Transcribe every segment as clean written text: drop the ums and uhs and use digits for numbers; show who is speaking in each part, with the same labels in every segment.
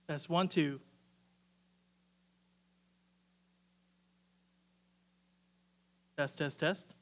Speaker 1: Test 1, 2. Test, test, test.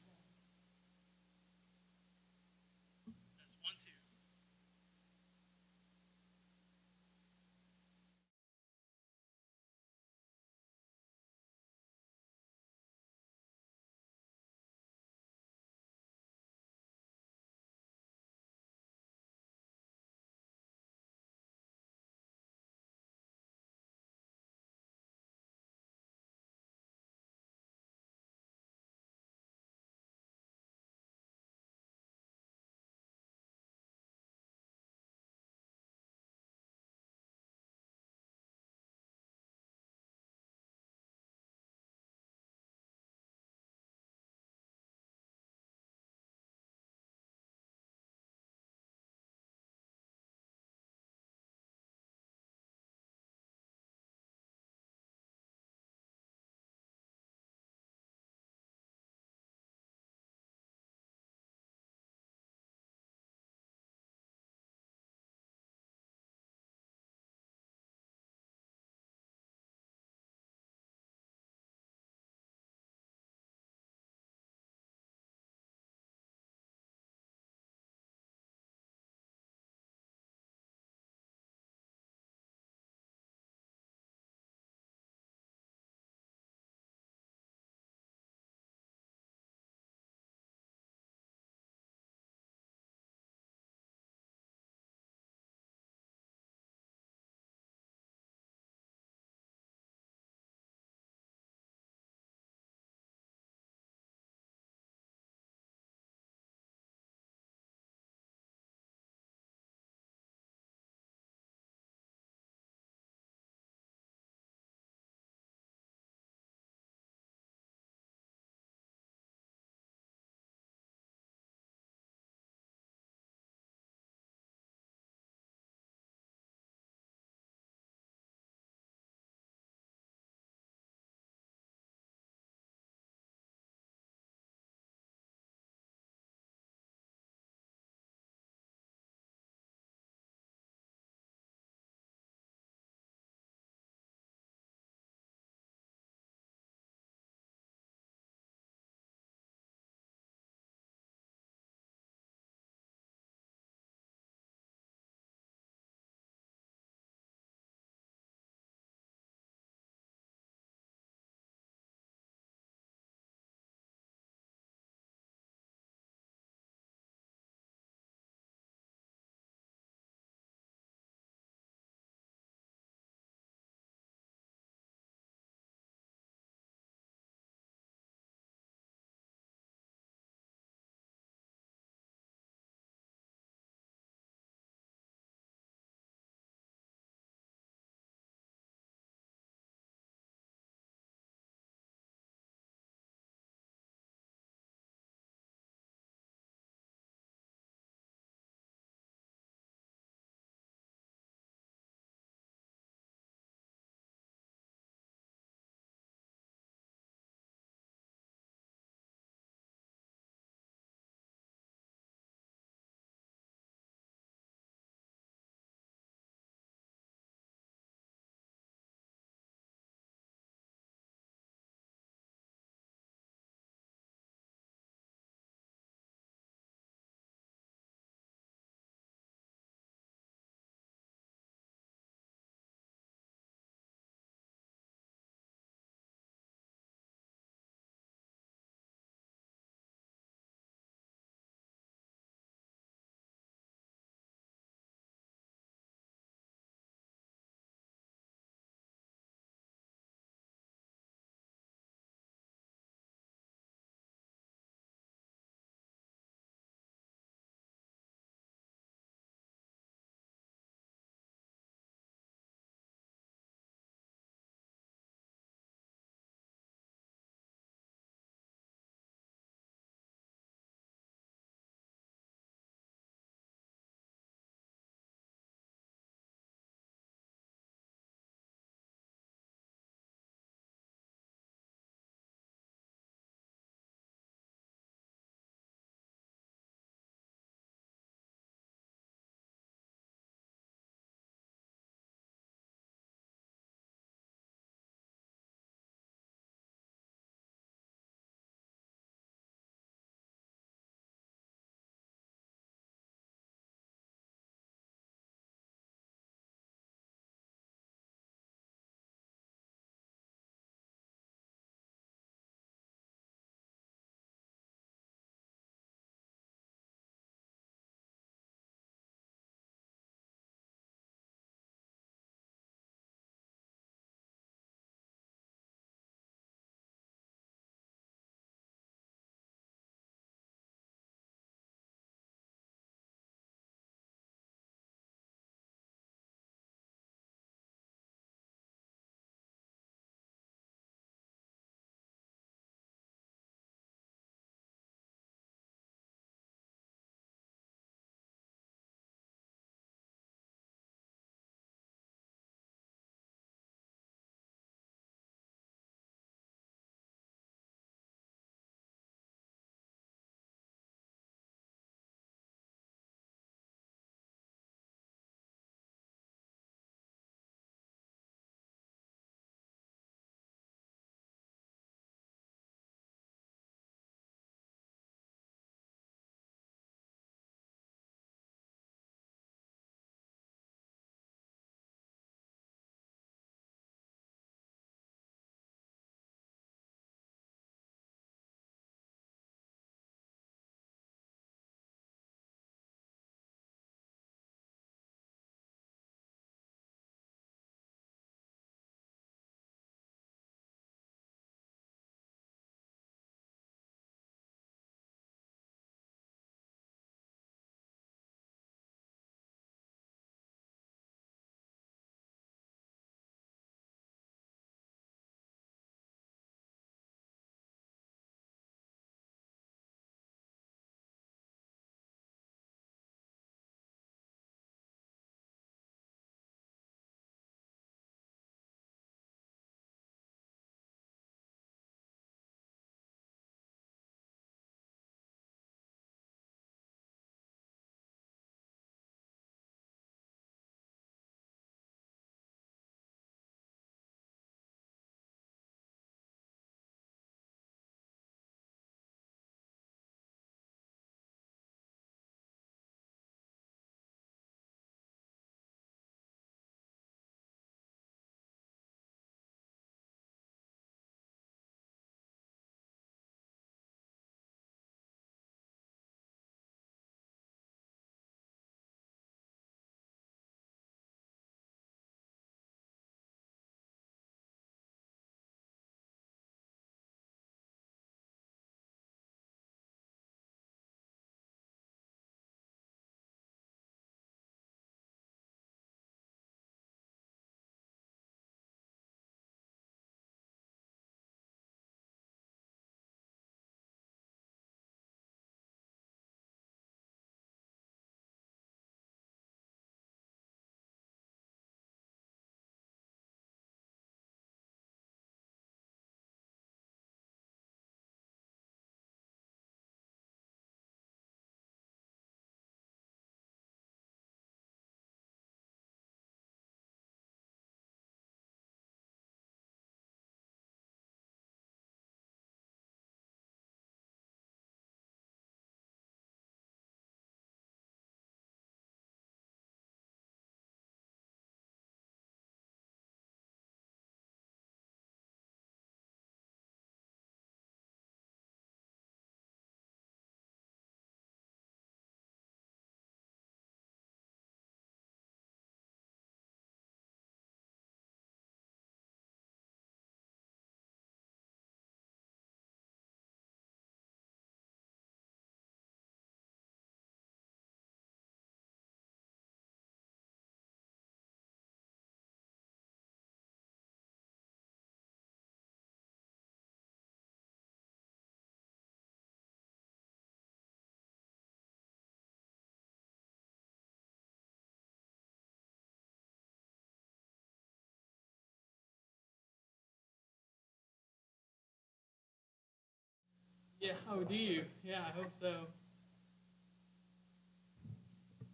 Speaker 1: Yeah, oh, do you? Yeah, I hope so.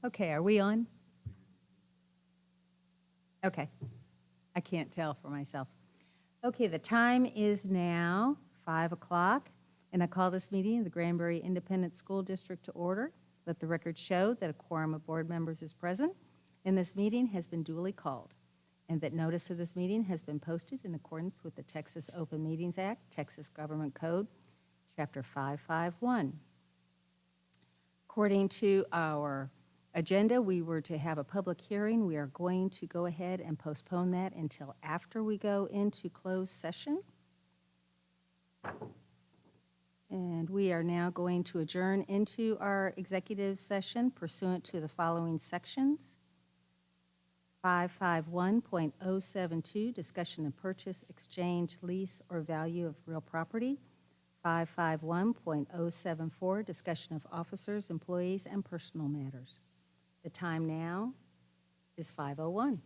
Speaker 2: Okay, are we on? Okay, I can't tell for myself. Okay, the time is now 5 o'clock, and I call this meeting of the Granbury Independent School District to order. Let the record show that a quorum of board members is present, and this meeting has been duly called, and that notice of this meeting has been posted in accordance with the Texas Open Meetings Act, Texas Government Code, Chapter 551. According to our agenda, we were to have a public hearing. We are going to go ahead and postpone that until after we go into closed session. And we are now going to adjourn into our executive session pursuant to the following sections. 551.072, discussion of purchase, exchange, lease, or value of real property. 551.074, discussion of officers, employees, and personal matters. The time now is 5:01.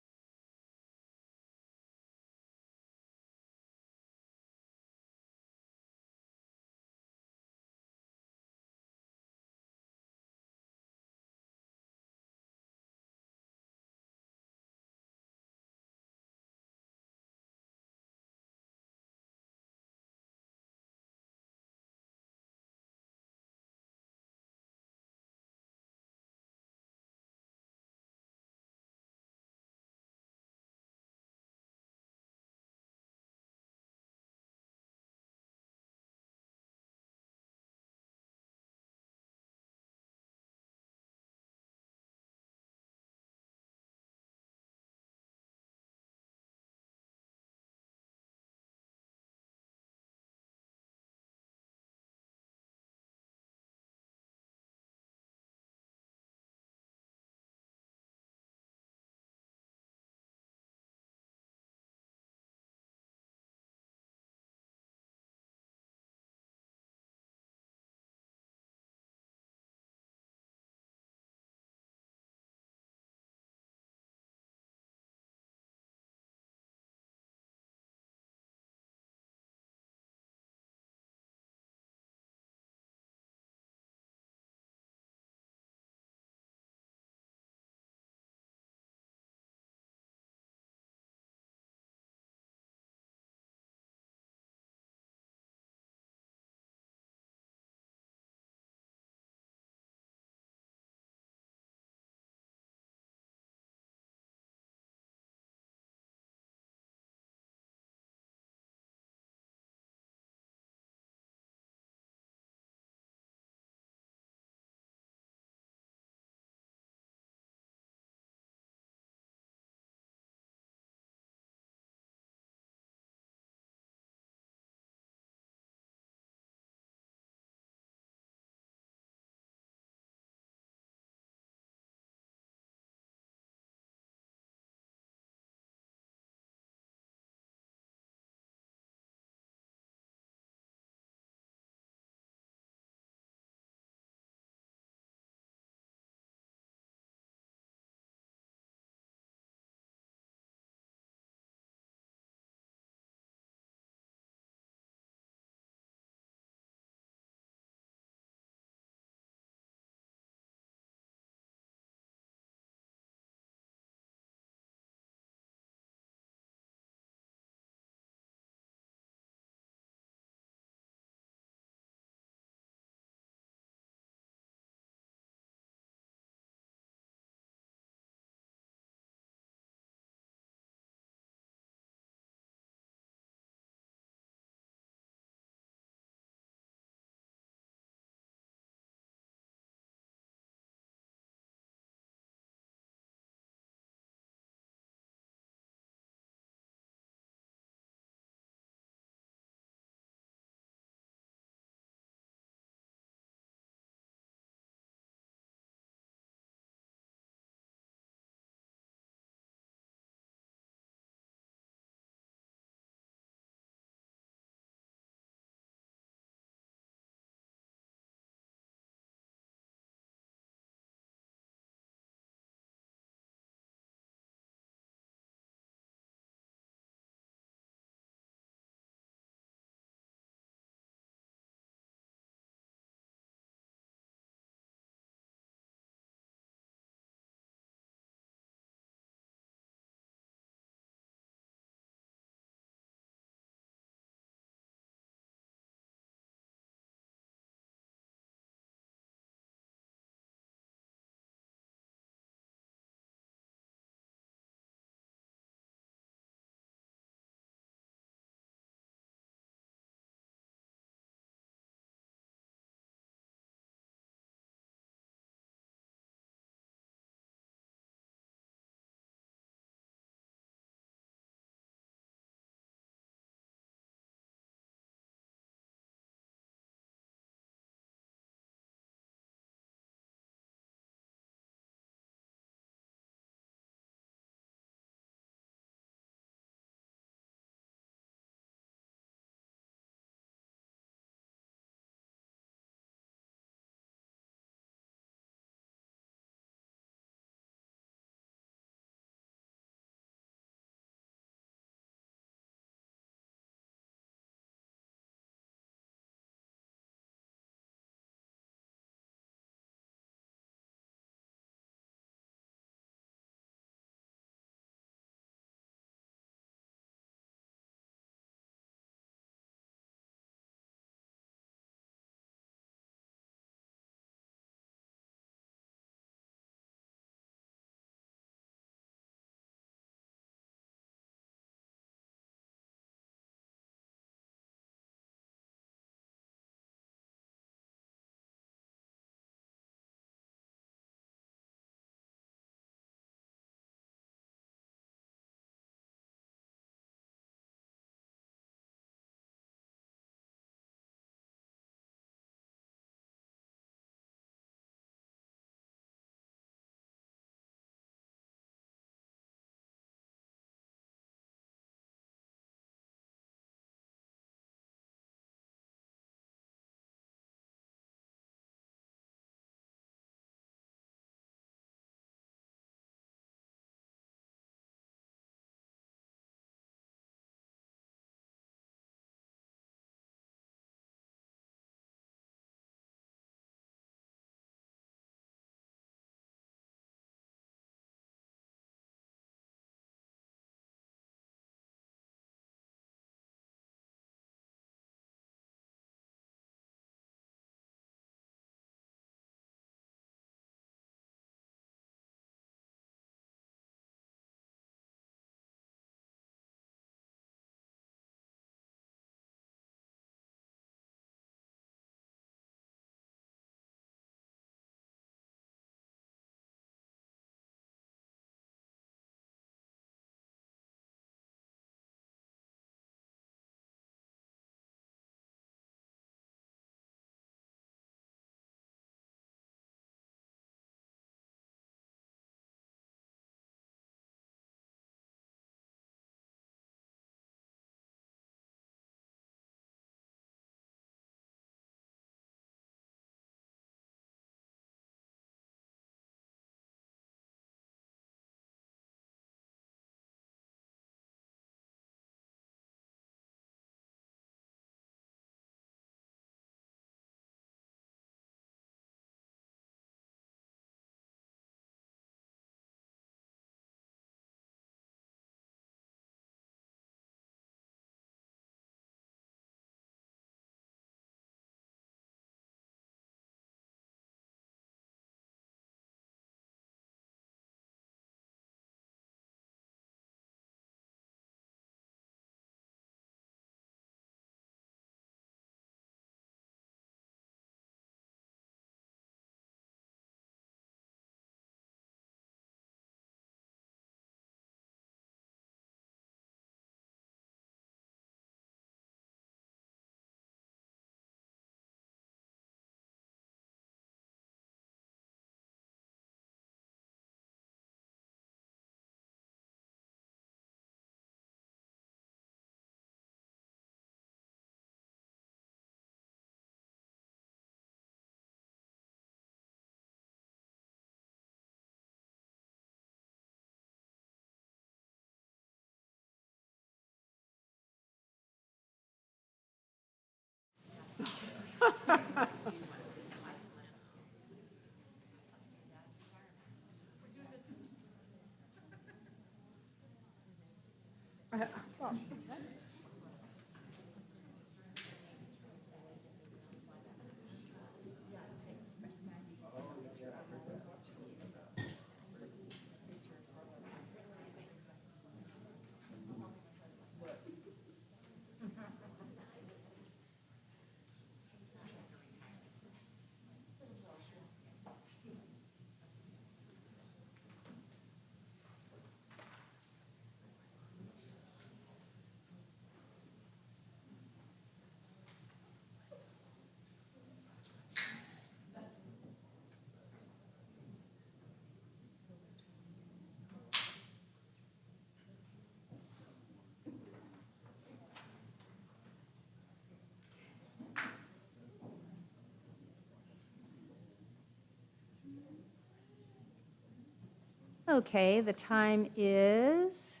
Speaker 2: Okay, the time is,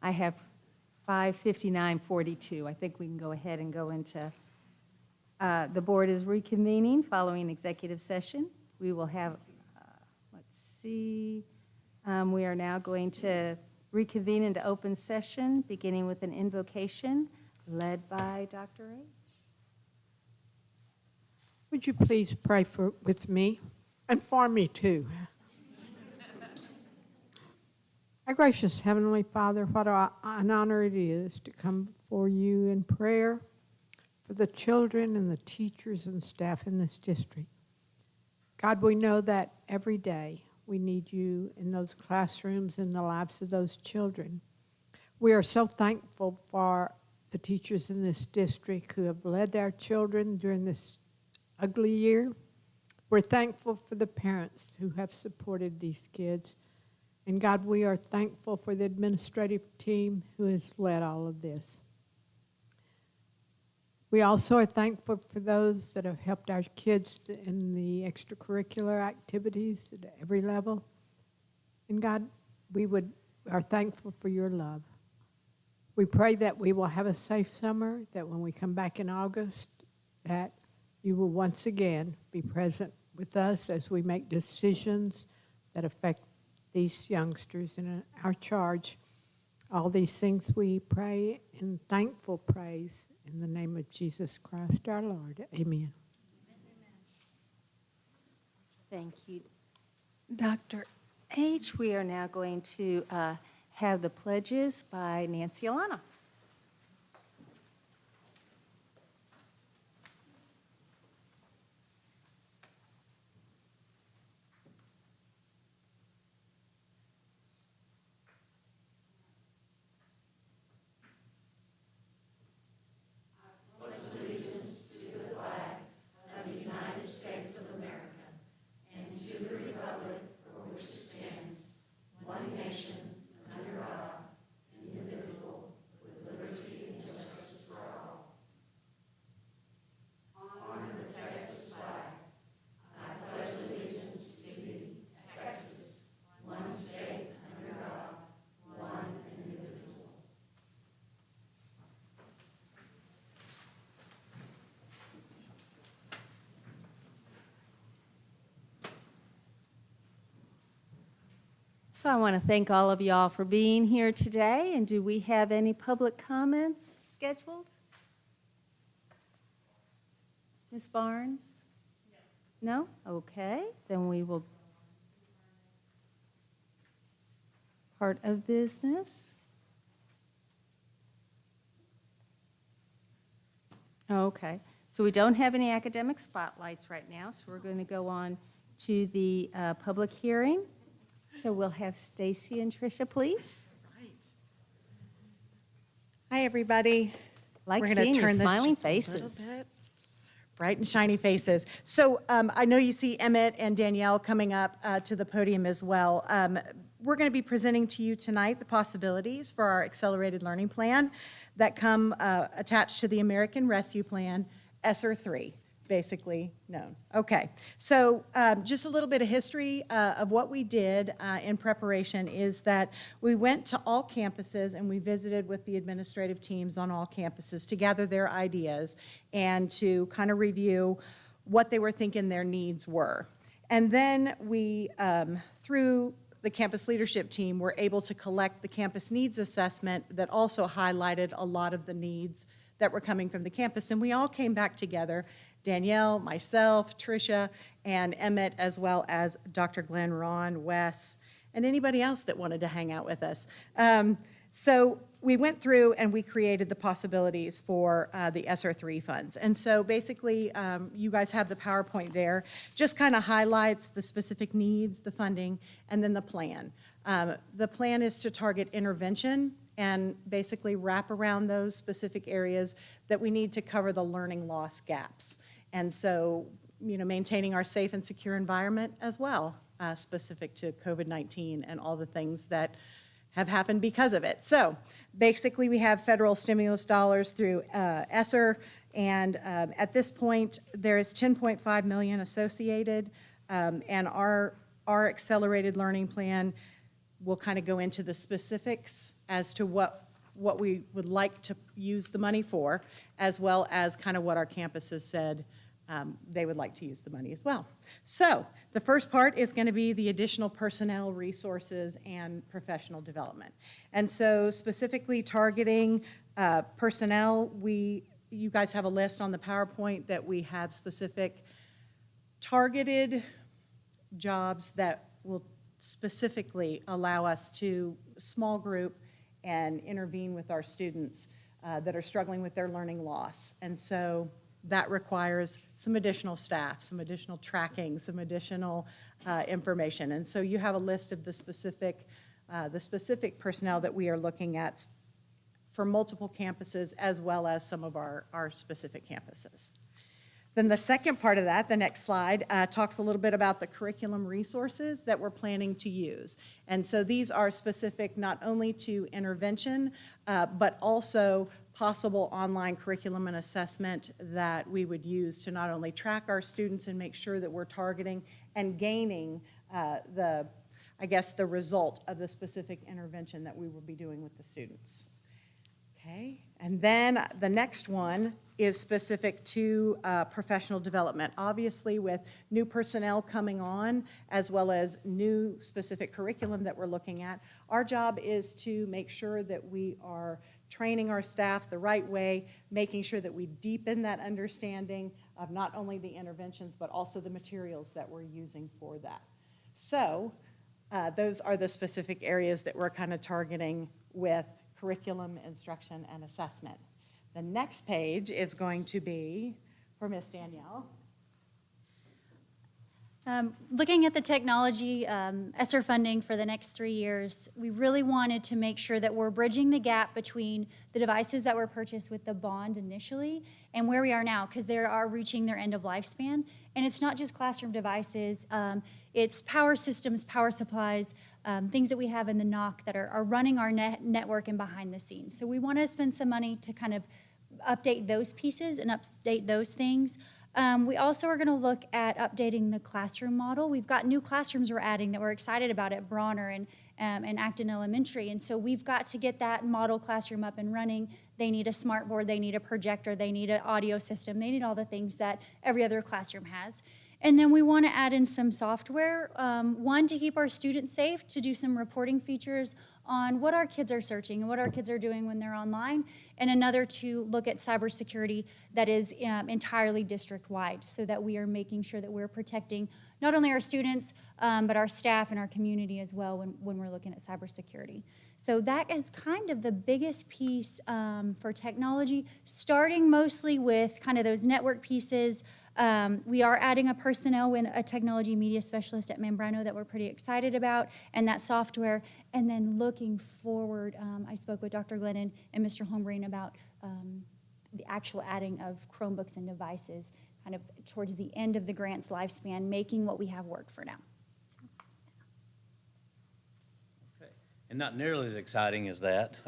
Speaker 2: I have 5:59:42. I think we can go ahead and go into, the board is reconvening following executive session. We will have, let's see, we are now going to reconvene into open session, beginning with an invocation led by Dr. A.
Speaker 3: Would you please pray with me and for me too? Our gracious Heavenly Father, what an honor it is to come before you in prayer for the children and the teachers and staff in this district. God, we know that every day we need you in those classrooms, in the lives of those children. We are so thankful for the teachers in this district who have led our children during this ugly year. We're thankful for the parents who have supported these kids. And God, we are thankful for the administrative team who has led all of this. We also are thankful for those that have helped our kids in the extracurricular activities at every level. And God, we are thankful for your love. We pray that we will have a safe summer, that when we come back in August, that you will once again be present with us as we make decisions that affect these youngsters in our charge. All these things we pray in thankful praise in the name of Jesus Christ our Lord. Amen.
Speaker 2: Thank you, Dr. H. We are now going to have the pledges by Nancy Alana. So I want to thank all of y'all for being here today. And do we have any public comments scheduled? Ms. Barnes? No? Okay, then we will. Part of business. Okay, so we don't have any academic spotlights right now, so we're going to go on to the public hearing. So we'll have Stacy and Tricia, please.
Speaker 4: Right. Hi, everybody.
Speaker 2: Like
Speaker 4: We're gonna
Speaker 2: seeing your
Speaker 4: turn this
Speaker 2: smiling
Speaker 4: just a little
Speaker 2: faces.
Speaker 4: bit. Bright and shiny faces. So I know you see Emmett and Danielle coming up to the podium as well. We're going to be presenting to you tonight the possibilities for our accelerated learning plan that come attached to the American Rescue Plan, ESSER 3. Basically known. Okay, so just a little bit of history of what we did in preparation is that we went to all campuses and we visited with the administrative teams on all campuses to gather their ideas and to kind of review what they were thinking their needs were. And then we, through the campus leadership team, were able to collect the campus needs assessment that also highlighted a lot of the needs that were coming from the campus. And we all came back together, Danielle, myself, Tricia, and Emmett, as well as Dr. Glenn, Ron, Wes, and anybody else that wanted to hang out with us. So we went through and we created the possibilities for the ESSER 3 funds. And so basically, you guys have the PowerPoint there, just kind of highlights the specific needs, the funding, and then the plan. The plan is to target intervention and basically wrap around those specific areas that we need to cover the learning loss gaps. And so, you know, maintaining our safe and secure environment as well, specific to COVID-19 and all the things that have happened because of it. So basically we have federal stimulus dollars through ESSER, and at this point there is $10.5 million associated, and our our accelerated learning plan will kind of go into the specifics as to what we would like to use the money for, as well as kind of what our campuses said they would like to use the money as well. So the first part is going to be the additional personnel, resources, and professional development. And so specifically targeting personnel, you guys have a list on the PowerPoint that we have specific targeted jobs that will specifically allow us to small group and intervene with our students that are struggling with their learning loss. And so that requires some additional staff, some additional tracking, some additional information. And so you have a list of the specific personnel that we are looking at for multiple campuses as well as some of our specific campuses. Then the second part of that, the next slide, talks a little bit about the curriculum resources that we're planning to use. And so these are specific not only to intervention, but also possible online curriculum and assessment that we would use to not only track our students and make sure that we're targeting and gaining the result of the specific intervention that we will be doing with the students. Okay, and then the next one is specific to professional development. Obviously, with new personnel coming on, as well as new specific curriculum that we're looking at, our job is to make sure that we are training our staff the right way, making sure that we deepen that understanding of not only the interventions, but also the materials that we're using for that. So those are the specific areas that we're kind of targeting with curriculum, instruction, and assessment. The next page is going to be for Miss Danielle.
Speaker 5: Looking at the technology ESSER funding for the next 3 years, we really wanted to make sure that we're bridging the gap between the devices that were purchased with the bond initially and where we are now, because they are reaching their end of lifespan. And it's not just classroom devices, it's power systems, power supplies, things that we have in the NOC that are running our network and behind the scenes. So we want to spend some money to kind of update those pieces and update those things. We also are going to look at updating the classroom model. We've got new classrooms we're adding that we're excited about at Bronner and Acton Elementary, and so we've got to get that model classroom up and running. They need a smart board, they need a projector, they need an audio system, they need all the things that every other classroom has. And then we want to add in some software, one to keep our students safe, to do some reporting features on what our kids are searching and what our kids are doing when they're online, and another to look at cybersecurity that is entirely district-wide, so that we are making sure that we're protecting not only our students, but our staff and our community as well when we're looking at cybersecurity. So that is kind of the biggest piece for technology, starting mostly with kind of those network pieces. We are adding a personnel and a technology media specialist at Membrano that we're pretty excited about, and that software. And then looking forward, I spoke with Dr. Glennon and Mr. Holmgreen about the actual adding of Chromebooks and devices kind of towards the end of the grant's lifespan, making what we have work for now.
Speaker 6: Okay. And not nearly as exciting as that.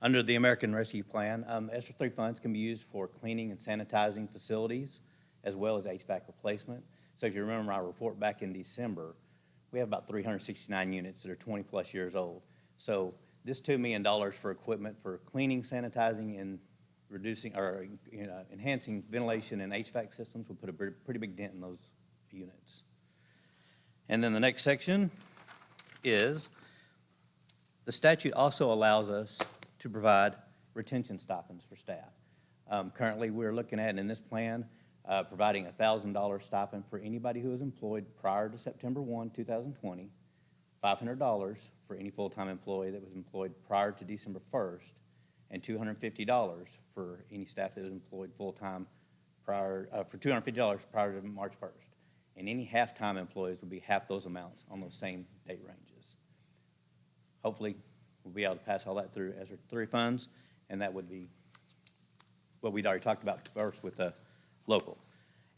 Speaker 6: Under the American Rescue Plan, ESSER 3 funds can be used for cleaning and sanitizing facilities, as well as HVAC replacement. So if you remember my report back in December, we have about 369 units that are 20-plus years old. So this $2 million for equipment for cleaning, sanitizing, and reducing or enhancing ventilation and HVAC systems will put a pretty big dent in those units. And then the next section is the statute also allows us to provide retention stipends for staff. Currently, we're looking at, in this plan, providing a $1,000 stipend for anybody who is employed prior to September 1, 2020, $500 for any full-time employee that was employed prior to December 1st, and $250 for any staff that was employed full-time prior, for $250 prior to March 1st. And any half-time employees will be half those amounts on those same date ranges. Hopefully, we'll be able to pass all that through ESSER 3 funds, and that would be what we'd already talked about first with the local.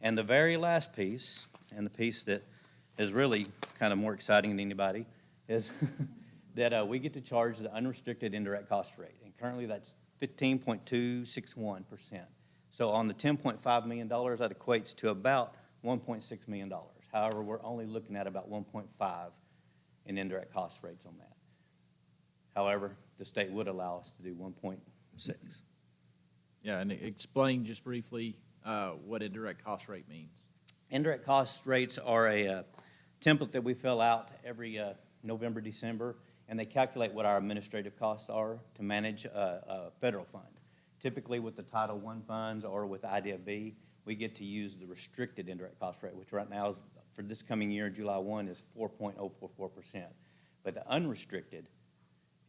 Speaker 6: And the very last piece, and the piece that is really kind of more exciting than anybody, is that we get to charge the unrestricted indirect cost rate. And currently that's 15.261%. So on the $10.5 million, that equates to about $1.6 million. However, we're only looking at about 1.5 in indirect cost rates on that. However, the state would allow us to do 1.6.
Speaker 7: Yeah, and explain just briefly what indirect cost rate means.
Speaker 6: Indirect cost rates are a template that we fill out every November, December, and they calculate what our administrative costs are to manage a federal fund. Typically with the Title I funds or with IDFB, we get to use the restricted indirect cost rate, which right now is, for this coming year, July 1, is 4.044%. But the unrestricted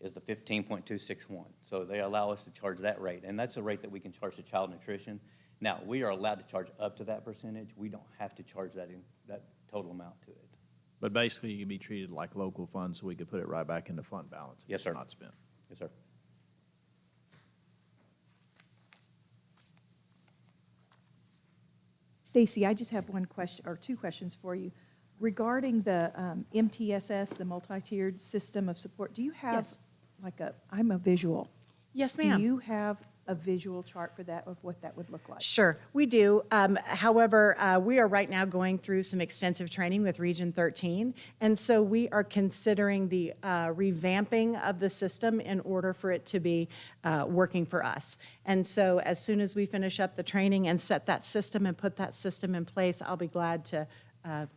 Speaker 6: is the 15.261. So they allow us to charge that rate, and that's a rate that we can charge to child nutrition. Now, we are allowed to charge up to that percentage. We don't have to charge that total amount to it.
Speaker 7: But basically, it can be treated like local funds, so we could put it right back into fund balance if
Speaker 6: Yes,
Speaker 7: it's
Speaker 6: sir.
Speaker 7: not spent.
Speaker 6: Yes, sir.
Speaker 8: Stacy, I just have one question, or two questions for you. Regarding the MTSS, the multi-tiered system of support, do you have
Speaker 4: Yes.
Speaker 8: I'm a visual.
Speaker 4: Yes,
Speaker 8: Do
Speaker 4: ma'am.
Speaker 8: you have a visual chart for that, of what that would look like?
Speaker 4: Sure, we do. However, we are right now going through some extensive training with Region 13, and so we are considering the revamping of the system in order for it to be working for us. And so as soon as we finish up the training and set that system and put that system in place, I'll be glad to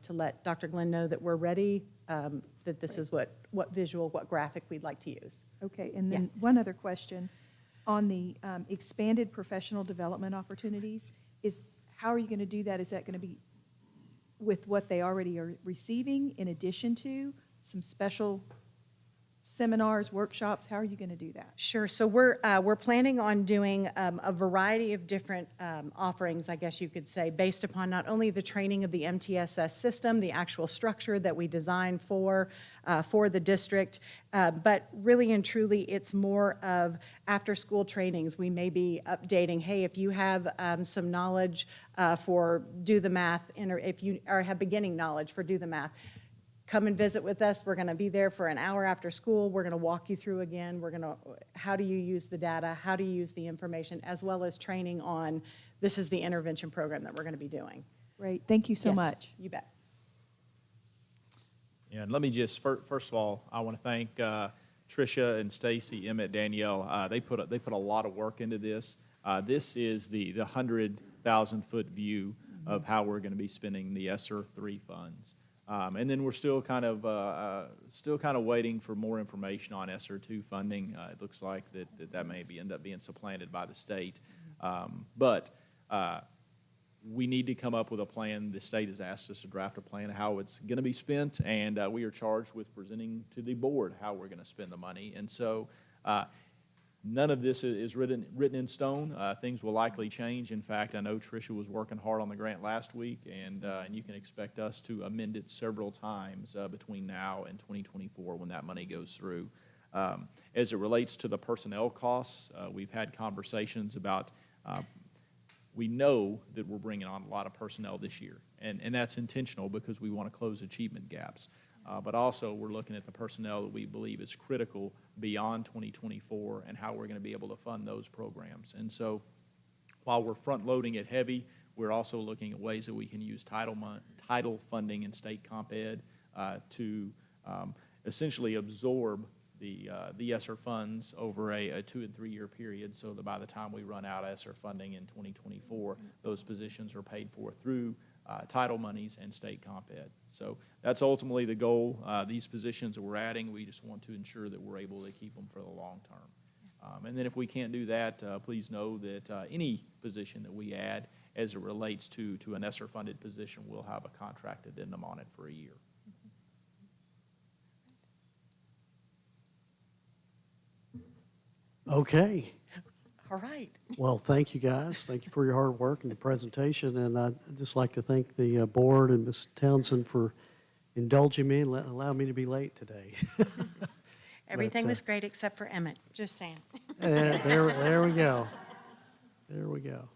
Speaker 4: let Dr. Glenn know that we're ready, that this is what visual, what graphic we'd like to use.
Speaker 8: Okay, and then one other question. On the expanded professional development opportunities, how are you going to do that? Is that going to be with what they already are receiving in addition to some special seminars, workshops? How are you going to do that?
Speaker 4: Sure. So we're planning on doing a variety of different offerings, I guess you could say, based upon not only the training of the MTSS system, the actual structure that we designed for the district, but really and truly, it's more of after-school trainings. We may be updating, hey, if you have some knowledge for do the math, or if you have beginning knowledge for do the math, come and visit with us. We're going to be there for an hour after school. We're going to walk you through again. We're going to, how do you use the data? How do you use the information? As well as training on, this is the intervention program that we're going to be doing.
Speaker 8: Great, thank you so
Speaker 4: Yes,
Speaker 8: much.
Speaker 4: You bet.
Speaker 7: Yeah, and let me just, first of all, I want to thank Tricia and Stacy, Emmett, Danielle. They put a lot of work into this. This is the 100,000-foot view of how we're going to be spending the ESSER 3 funds. And then we're still kind of waiting for more information on ESSER 2 funding. It looks like that may end up being supplanted by the state. But we need to come up with a plan. The state has asked us to draft a plan of how it's going to be spent, and we are charged with presenting to the board how we're going to spend the money. And so none of this is written in stone. Things will likely change. In fact, I know Tricia was working hard on the grant last week, and you can expect us to amend it several times between now and 2024 when that money goes through. As it relates to the personnel costs, we've had conversations about we know that we're bringing on a lot of personnel this year, and that's intentional because we want to close achievement gaps. But also, we're looking at the personnel that we believe is critical beyond 2024 and how we're going to be able to fund those programs. And so, while we're front-loading it heavy, we're also looking at ways that we can use title funding and state comp ed to essentially absorb the ESSER funds over a 2 and 3 year period, so that by the time we run out ESSER funding in 2024, those positions are paid for through title monies and state comp ed. So that's ultimately the goal. These positions that we're adding, we just want to ensure that we're able to keep them for the long term. And then if we can't do that, please know that any position that we add as it relates to an ESSER funded position, we'll have a contract addendum on it for a year.
Speaker 9: Okay.
Speaker 4: All right.
Speaker 9: Well, thank you, guys. Thank you for your hard work and the presentation. And I'd just like to thank the board and Ms. Townsend for indulging me and allowing me to be late today.
Speaker 4: Everything
Speaker 9: But,
Speaker 4: was great except for Emmett, just saying.
Speaker 9: There we go. There we go.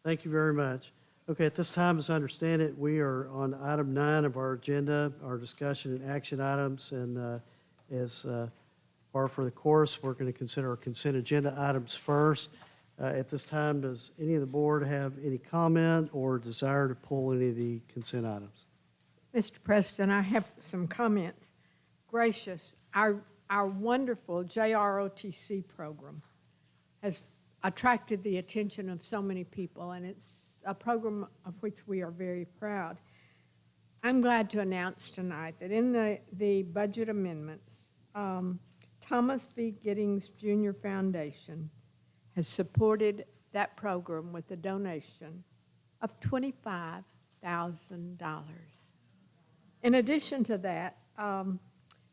Speaker 9: Thank you very much. Okay, at this time, as I understand it, we are on item 9 of our agenda, our discussion and action items. And as par for the course, we're going to consider our consent agenda items first. At this time, does any of the board have any comment or desire to pull any of the consent items?
Speaker 3: Mr. President, I have some comments. Gracious, our wonderful JROTC program has attracted the attention of so many people, and it's a program of which we are very proud. I'm glad to announce tonight that in the budget amendments, Thomas V. Giddings Jr. Foundation has supported that program with a donation of $25,000. In addition to that,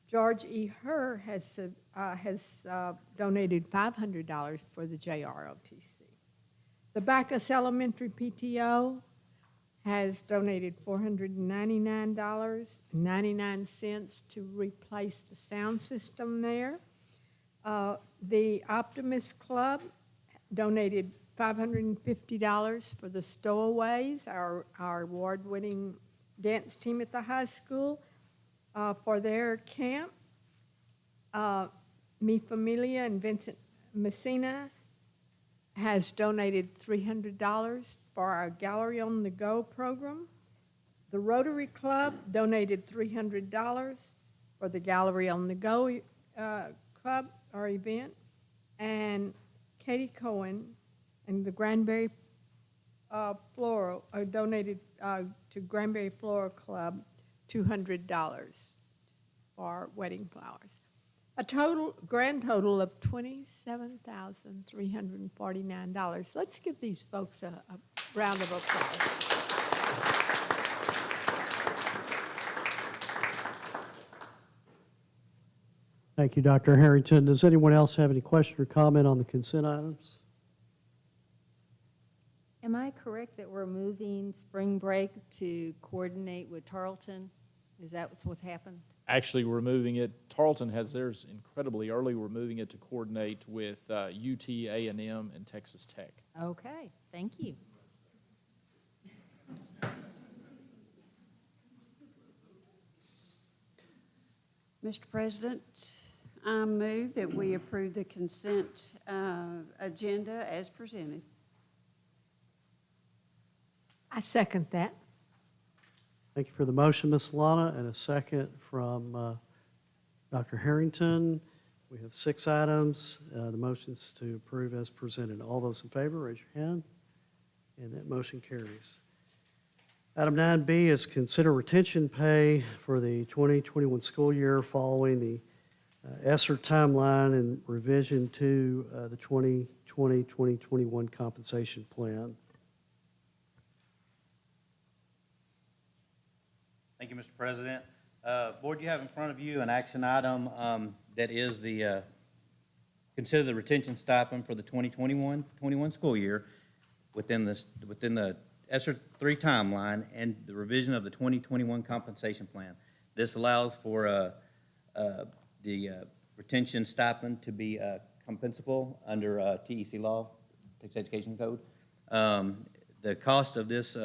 Speaker 3: George E. Herr has donated $500 for the JROTC. The Bacchus Elementary PTO has donated $499.99 to replace the sound system there. The Optimist Club donated $550 for the Stowaways, our award-winning dance team at the high school, for their camp. Mi Familia and Vincent Messina has donated $300 for our Gallery on the Go program. The Rotary Club donated $300 for the Gallery on the Go club or event. And Katie Cohen and the Granbury Floral donated to Granbury Floral Club $200 for wedding flowers. A grand total of $27,349. Let's give these folks a round of applause.
Speaker 9: Thank you, Dr. Harrington. Does anyone else have any question or comment on the consent items?
Speaker 2: Am I correct that we're moving spring break to coordinate with Tarleton? Is that what's happened?
Speaker 7: Actually, we're moving it, Tarleton has theirs incredibly early. We're moving it to coordinate with UT, A&M, and Texas Tech.
Speaker 2: Okay, thank you.
Speaker 10: Mr. President, I move that we approve the consent agenda as presented.
Speaker 3: I second that.
Speaker 9: Thank you for the motion, Ms. Lana, and a second from Dr. Harrington. We have 6 items. The motion's to approve as presented. All those in favor, raise your hand. And that motion carries. Item 9B is consider retention pay for the 2021 school year following the ESSER timeline and revision to the 2020-2021 compensation plan.
Speaker 6: Thank you, Mr. President. Board, you have in front of you an action item that is the consider the retention stipend for the 2021 school year within the ESSER 3 timeline and the revision of the 2021 compensation plan. This allows for the retention stipend to be compensable under TEC law, Texas Education Code. The cost of this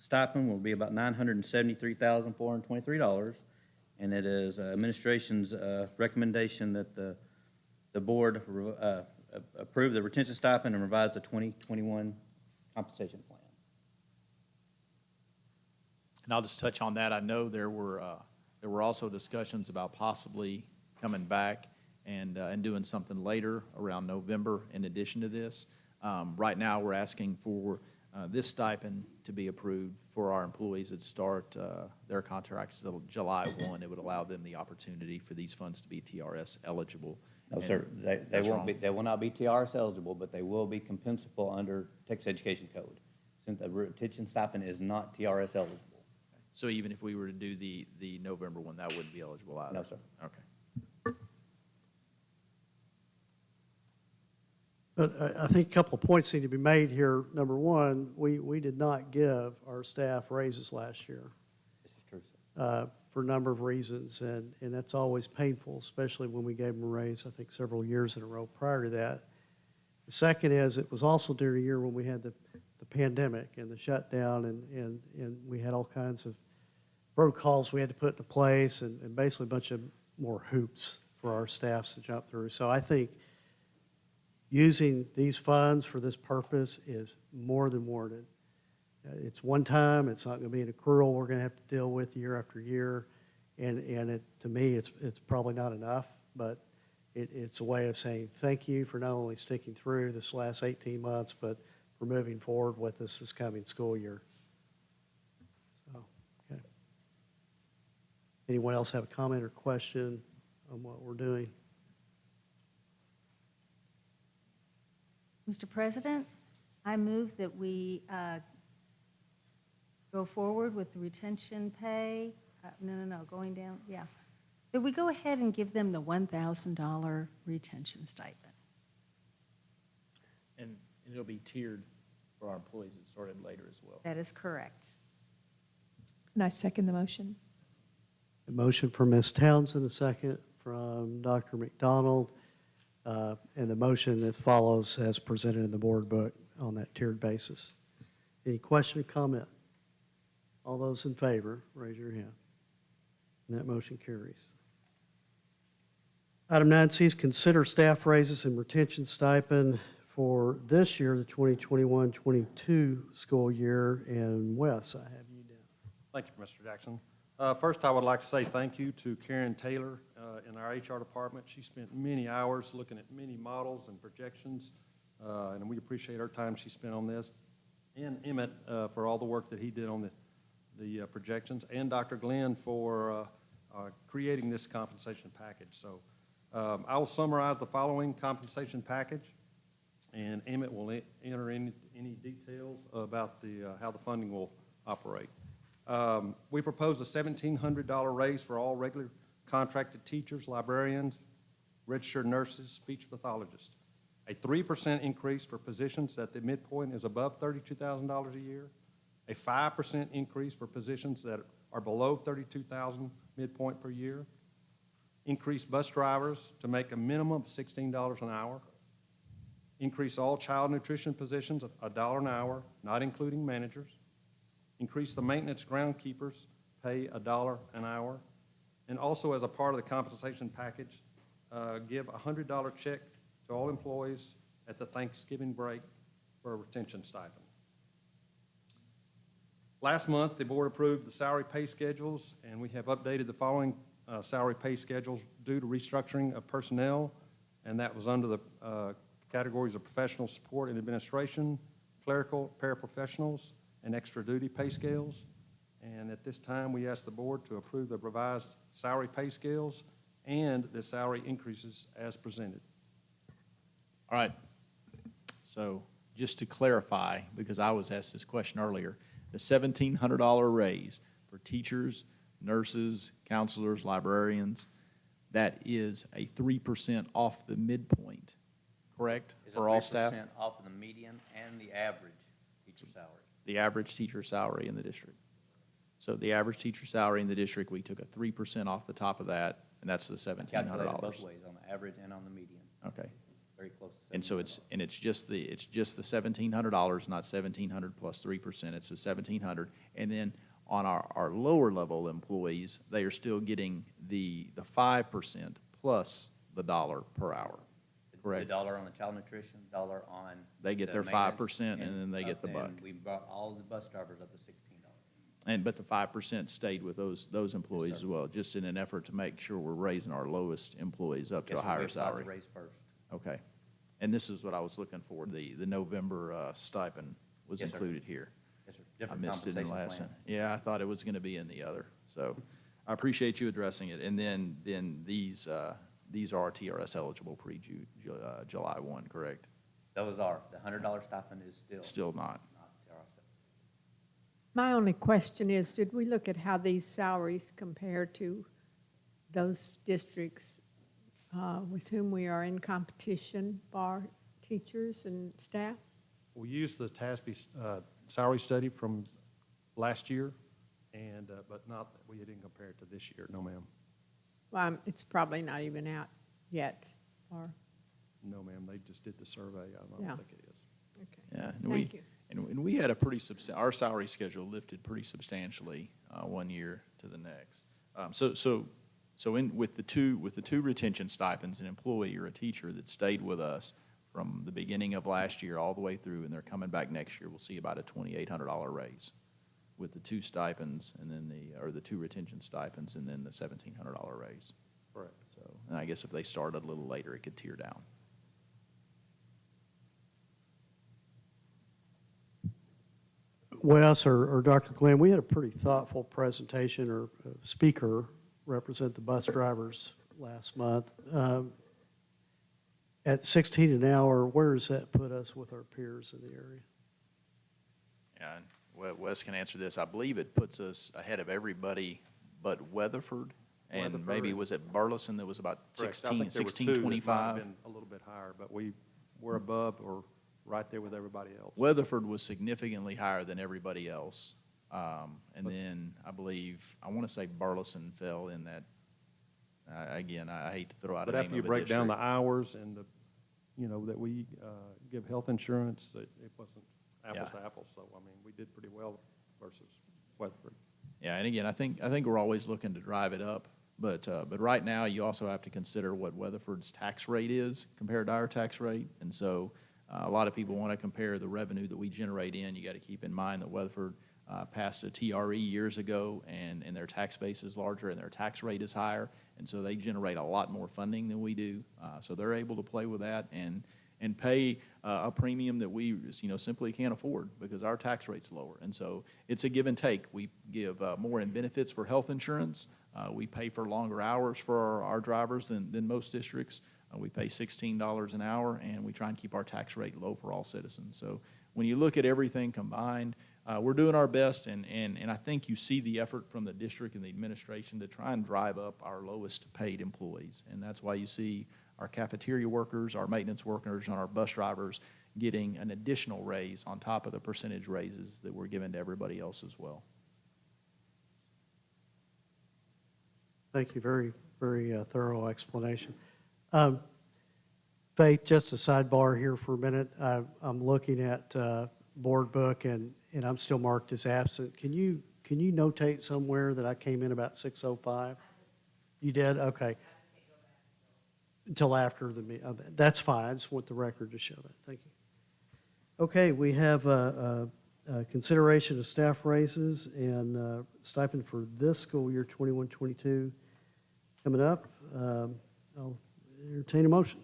Speaker 6: stipend will be about $973,423, and it is administration's recommendation that the board approve the retention stipend and revise the 2021 compensation plan.
Speaker 7: And I'll just touch on that. I know there were also discussions about possibly coming back and doing something later around November in addition to this. Right now, we're asking for this stipend to be approved for our employees that start their contracts until July 1. It would allow them the opportunity for these funds to be TRS eligible.
Speaker 6: No, sir, they will not be TRS eligible, but they will be compensable under Texas Education Code, since the retention stipend is not TRS eligible.
Speaker 7: So even if we were to do the November one, that wouldn't be eligible either?
Speaker 6: No, sir.
Speaker 7: Okay.
Speaker 9: But I think a couple of points need to be made here. Number one, we did not give our staff raises last year
Speaker 6: This is true, sir.
Speaker 9: for a number of reasons, and that's always painful, especially when we gave them a raise, I think, several years in a row prior to that. The second is it was also during a year when we had the pandemic and the shutdown, and we had all kinds of protocols we had to put into place and basically a bunch of more hoops for our staffs to jump through. So I think using these funds for this purpose is more than warranted. It's one time, it's not going to be an accrual we're going to have to deal with year after year. And to me, it's probably not enough, but it's a way of saying thank you for not only sticking through this last 18 months, but for moving forward with us this coming school year. So, okay. Anyone else have a comment or question on what we're doing?
Speaker 2: Mr. President, I move that we go forward with the retention pay. Going down, yeah. That we go ahead and give them the $1,000 retention stipend.
Speaker 7: And it'll be tiered for our employees. It started later as well.
Speaker 2: That is correct.
Speaker 8: And I second the motion.
Speaker 9: A motion from Ms. Townsend, a second from Dr. McDonald, and the motion that follows as presented in the board book on that tiered basis. Any question or comment? All those in favor, raise your hand. And that motion carries. Item 9C is consider staff raises and retention stipend for this year, the 2021-22 school year. And Wes, I have you down.
Speaker 11: Thank you, Mr. Jackson. First, I would like to say thank you to Karen Taylor in our HR department. She spent many hours looking at many models and projections, and we appreciate her time she spent on this. And Emmett for all the work that he did on the projections, and Dr. Glenn for creating this compensation package. So I will summarize the following compensation package, and Emmett will enter in any details about how the funding will operate. We propose a $1,700 raise for all regular contracted teachers, librarians, registered nurses, speech pathologists. A 3% increase for positions that the midpoint is above $32,000 a year. A 5% increase for positions that are below $32,000 midpoint per year. Increase bus drivers to make a minimum of $16 an hour. Increase all child nutrition positions $1 an hour, not including managers. Increase the maintenance groundkeepers pay $1 an hour. And also, as a part of the compensation package, give a $100 check to all employees at the Thanksgiving break for a retention stipend. Last month, the board approved the salary pay schedules, and we have updated the following salary pay schedules due to restructuring of personnel, and that was under the categories of professional support and administration, clerical, paraprofessionals, and extra duty pay scales. And at this time, we ask the board to approve the revised salary pay scales and the salary increases as presented.
Speaker 7: All right. So just to clarify, because I was asked this question earlier, the $1,700 raise for teachers, nurses, counselors, librarians, that is a 3% off the midpoint, correct? For all staff?
Speaker 6: 3% off of the median and the average teacher salary.
Speaker 7: The average teacher salary in the district. So the average teacher salary in the district, we took a 3% off the top of that, and that's the $1,700.
Speaker 6: Calculated both ways, on the average and on the median.
Speaker 7: Okay.
Speaker 6: Very close to $1,700.
Speaker 7: And so it's just the $1,700, not 1,700 plus 3%. It's the 1,700. And then on our lower level employees, they are still getting the 5% plus the $1 per hour. Correct.
Speaker 6: The $1 on the child nutrition, $1 on.
Speaker 7: They get
Speaker 6: the
Speaker 7: their
Speaker 6: maintenance,
Speaker 7: 5% and then they get the
Speaker 6: then
Speaker 7: buck.
Speaker 6: We brought all the bus drivers up to $16.
Speaker 7: But the 5% stayed with those employees as well, just in an effort to make sure we're raising our lowest employees up to a higher salary.
Speaker 6: Raise first.
Speaker 7: Okay. And this is what I was looking for, the November stipend was
Speaker 6: Yes, sir.
Speaker 7: included here.
Speaker 6: Yes, sir.
Speaker 7: I
Speaker 6: Different
Speaker 7: missed it in the
Speaker 6: compensation
Speaker 7: last
Speaker 6: plan.
Speaker 7: one. Yeah, I thought it was going to be in the other. So I appreciate you addressing it. And then these are TRS eligible July 1, correct?
Speaker 6: Those are, the $100 stipend is
Speaker 7: Still not.
Speaker 6: not TRS.
Speaker 3: My only question is, did we look at how these salaries compare to those districts with whom we are in competition for teachers and staff?
Speaker 11: We used the TASB salary study from last year, and but we didn't compare it to this year. No, ma'am.
Speaker 3: Well, it's probably not even out yet, or,
Speaker 11: No, ma'am. They just did the survey. I don't
Speaker 3: Yeah.
Speaker 11: think it is.
Speaker 3: okay.
Speaker 7: Yeah.
Speaker 3: Thank you.
Speaker 7: And we had a pretty our salary schedule lifted pretty substantially one year to the next. With the two retention stipends, an employee or a teacher that stayed with us from the beginning of last year all the way through, and they're coming back next year, we'll see about a $2,800 raise with the 2 stipends and then the 2 retention stipends and then the $1,700 raise.
Speaker 11: Correct.
Speaker 7: So, and I guess if they started a little later, it could tier down.
Speaker 9: Wes or Dr. Glenn, we had a pretty thoughtful presentation or speaker represent the bus drivers last month. At 16 an hour, where does that put us with our peers in the area?
Speaker 7: Yeah, and Wes can answer this. I believe it puts us ahead of everybody but Weatherford. And
Speaker 11: Weatherford.
Speaker 7: maybe was it Burleson that was about
Speaker 11: Correct. I think there were 2 that might have
Speaker 7: 1625?
Speaker 11: been a little bit higher, but we were above or right there with everybody else.
Speaker 7: Weatherford was significantly higher than everybody else. And then I believe, I want to say Burleson fell in that, again, I hate to throw out a
Speaker 11: But
Speaker 7: name
Speaker 11: after
Speaker 7: of
Speaker 11: you
Speaker 7: a
Speaker 11: break down the
Speaker 7: district.
Speaker 11: hours and the, that we give health insurance, that it wasn't apples
Speaker 7: Yeah.
Speaker 11: to apples. So, I mean, we did pretty well versus Weatherford.
Speaker 7: Yeah, and again, I think we're always looking to drive it up. But right now, you also have to consider what Weatherford's tax rate is compared to our tax rate. And so a lot of people want to compare the revenue that we generate in. You got to keep in mind that Weatherford passed a TRE years ago, and their tax base is larger and their tax rate is higher. And so they generate a lot more funding than we do. So they're able to play with that and pay a premium that we simply can't afford because our tax rate's lower. And so it's a give and take. We give more in benefits for health insurance. We pay for longer hours for our drivers than most districts. We pay $16 an hour, and we try and keep our tax rate low for all citizens. So when you look at everything combined, we're doing our best, and I think you see the effort from the district and the administration to try and drive up our lowest paid employees. And that's why you see our cafeteria workers, our maintenance workers, and our bus drivers getting an additional raise on top of the percentage raises that we're giving to everybody else as well.
Speaker 9: Thank you. Very, very thorough explanation. Faith, just a sidebar here for a minute. I'm looking at board book and I'm still marked as absent. Can you notate somewhere that I came in about 6:05? You did? Okay. Until after the meeting. That's fine. I just want the record to show that. Thank you. Okay, we have consideration of staff raises and stipend for this school year 21-22 coming up. I'll entertain a motion.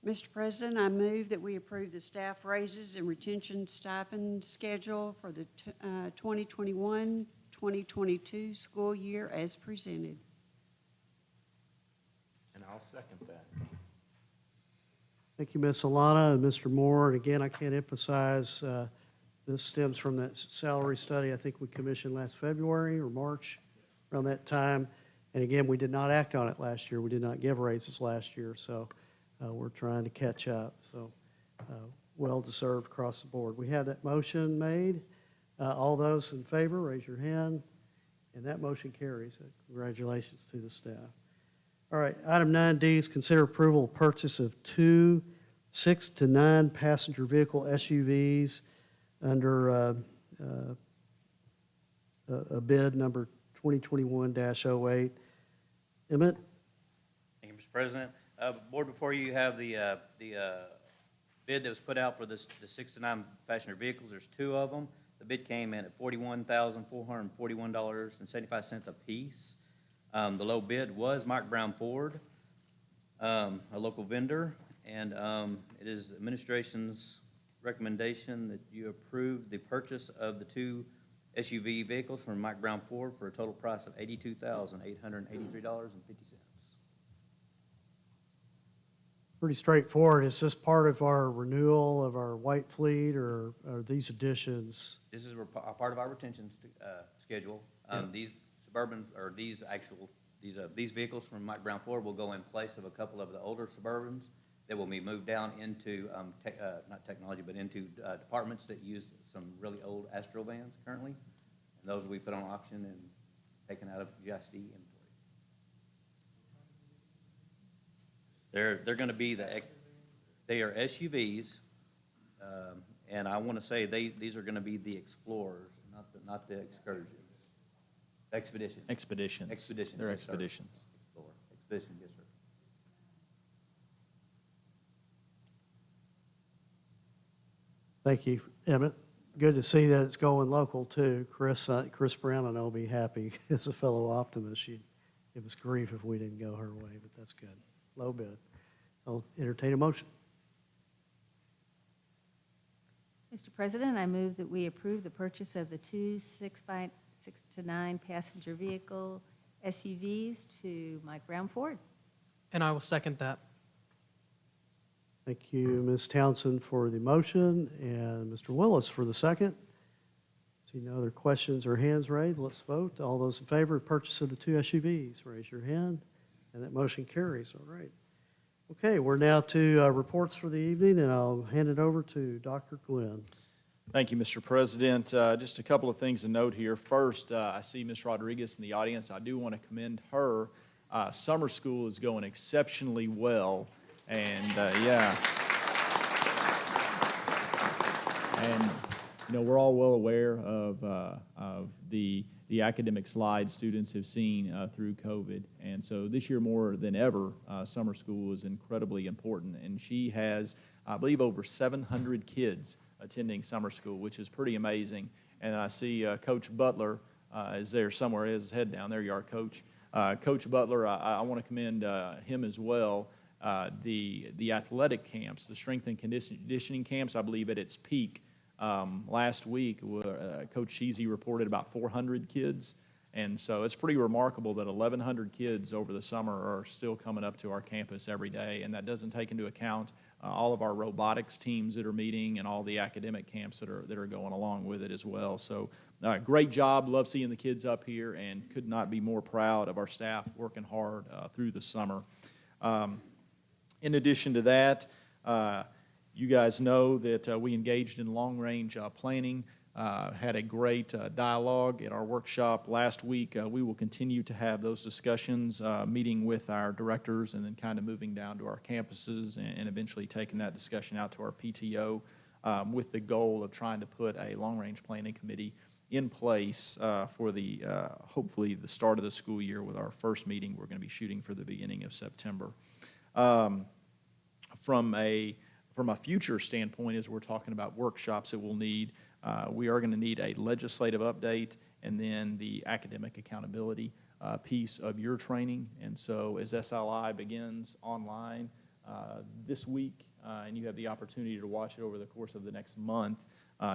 Speaker 10: Mr. President, I move that we approve the staff raises and retention stipend schedule for the 2021-2022 school year as presented.
Speaker 6: And I'll second that.
Speaker 9: Thank you, Ms. Alana and Mr. Moore. And again, I can't emphasize, this stems from that salary study I think we commissioned last February or March, around that time. And again, we did not act on it last year. We did not give raises last year, so we're trying to catch up. So well-deserved across the board. We have that motion made. All those in favor, raise your hand. And that motion carries. Congratulations to the staff. All right, item 9D is consider approval of purchase of 2 6 to 9 passenger vehicle SUVs under a bid number 2021-08. Emmett?
Speaker 6: Thank you, Mr. President. Board, before you have the bid that was put out for the 6 to 9 passenger vehicles. There's 2 of them. The bid came in at $41,441.75 apiece. The low bid was Mike Brown Ford, a local vendor, and it is administration's recommendation that you approve the purchase of the 2 SUV vehicles from Mike Brown Ford for a total price of $82,883.50.
Speaker 9: Pretty straightforward. Is this part of our renewal of our white fleet, or are these additions?
Speaker 6: This is a part of our retention schedule. These Suburbans, or these vehicles from Mike Brown Ford will go in place of a couple of the older Suburbans that will be moved down into, not technology, but into departments that use some really old Astro vans currently. And those will be put on auction and taken out of GISD inventory. They're going to be they are SUVs, and I want to say these are going to be the Explorers, not the Excursions. Expeditions.
Speaker 7: Expeditions.
Speaker 6: Expeditions.
Speaker 7: They're
Speaker 6: yes, sir.
Speaker 7: expeditions.
Speaker 6: Explorer. Expedition, yes, sir.
Speaker 9: Thank you, Emmett. Good to see that it's going local, too. Chris Brown, I know, will be happy. As a fellow optimist, she'd give us grief if we didn't go her way, but that's good. Low bid. I'll entertain a motion.
Speaker 2: Mr. President, I move that we approve the purchase of the two 6 to 9 passenger vehicle SUVs to Mike Brown Ford.
Speaker 1: And I will second that.
Speaker 9: Thank you, Ms. Townsend, for the motion, and Mr. Willis for the second. See no other questions or hands raised. Let's vote. All those in favor of purchase of the two SUVs, raise your hand, and that motion carries. All right. Okay, we're now to reports for the evening, and I'll hand it over to Dr. Glenn.
Speaker 7: Thank you, Mr. President. Just a couple of things to note here. First, I see Ms. Rodriguez in the audience. I do want to commend her. Summer school is going exceptionally well, and and you know, we're all well aware of the academic slide students have seen through COVID. And so this year more than ever, summer school is incredibly important. And she has, I believe, over 700 kids attending summer school, which is pretty amazing. And I see Coach Butler is there somewhere, his head down. There you are, Coach. Coach Butler, I want to commend him as well. The athletic camps, the strength and conditioning camps, I believe at its peak, last week, Coach Sheezy reported about 400 kids, and so it's pretty remarkable that 1,100 kids over the summer are still coming up to our campus every day, and that doesn't take into account all of our robotics teams that are meeting and all the academic camps that are going along with it as well. So great job, love seeing the kids up here, and could not be more proud of our staff working hard through the summer. In addition to that, you guys know that we engaged in long-range planning, had a great dialogue at our workshop last week. We will continue to have those discussions, meeting with our directors and then kind of moving down to our campuses and eventually taking that discussion out to our PTO with the goal of trying to put a long-range planning committee in place for the hopefully the start of the school year with our first meeting. We're going to be shooting for the beginning of September. From a future standpoint, as we're talking about workshops that we'll need, we are going to need a legislative update and then the academic accountability piece of your training. And so as SLI begins online this week, and you have the opportunity to watch it over the course of the next month,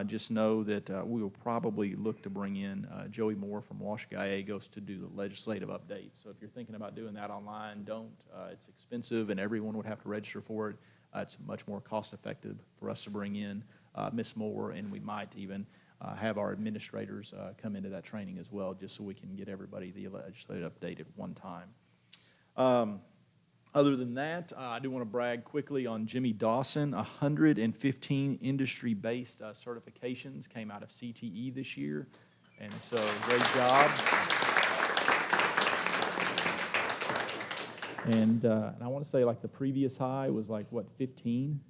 Speaker 7: just know that we will probably look to bring in Joey Moore from Wash Gallegos to do the legislative update. So if you're thinking about doing that online, don't. It's expensive and everyone would have to register for it. It's much more cost-effective for us to bring in Ms. Moore, and we might even have our administrators come into that training as well, just so we can get everybody the legislative update at one time. Other than that, I do want to brag quickly on Jimmy Dawson. 115 industry-based certifications came out of CTE this year, and so great job. And I want to say, like, the previous high was like, what, 15?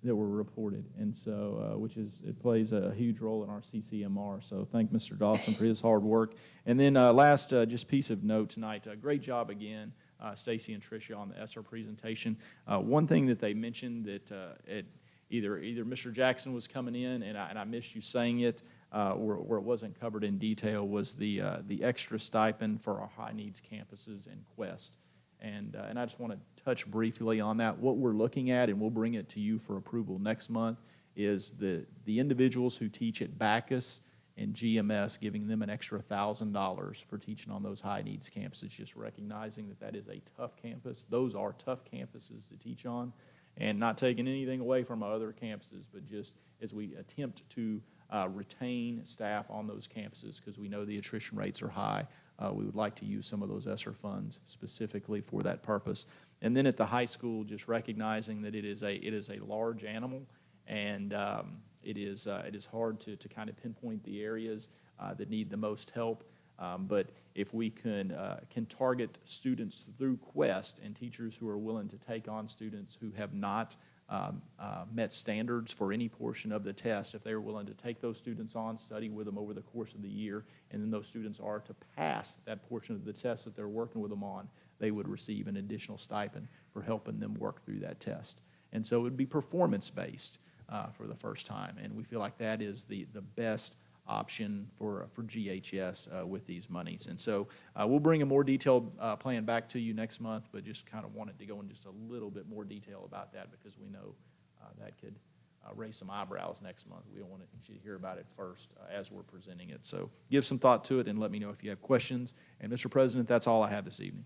Speaker 7: That were reported. And so, it plays a huge role in our CCMR. So thank Mr. Dawson for his hard work. And then last, just piece of note tonight, great job again, Stacy and Tricia on the ESSER presentation. One thing that they mentioned that either Mr. Jackson was coming in and I missed you saying it, where it wasn't covered in detail, was the extra stipend for our high needs campuses and Quest. And I just want to touch briefly on that. What we're looking at, and we'll bring it to you for approval next month, is the individuals who teach at Bacchus and GMS, giving them an extra $1,000 for teaching on those high needs campuses, just recognizing that that is a tough campus. Those are tough campuses to teach on, and not taking anything away from our other campuses, but just as we attempt to retain staff on those campuses, because we know the attrition rates are high. We would like to use some of those ESSER funds specifically for that purpose. And then at the high school, just recognizing that it is a large animal, and it is hard to kind of pinpoint the areas that need the most help. But if we can target students through Quest and teachers who are willing to take on students who have not met standards for any portion of the test, if they are willing to take those students on, study with them over the course of the year, and then those students are to pass that portion of the test that they're working with them on, they would receive an additional stipend for helping them work through that test. And so it would be performance-based. for the first time. And we feel like that is the best option for GHS with these monies. And so we'll bring a more detailed plan back to you next month, but just kind of wanted to go in just a little bit more detail about that because we know that could raise some eyebrows next month. We don't want you to hear about it first as we're presenting it. So give some thought to it and let me know if you have questions. And Mr. President, that's all I have this evening.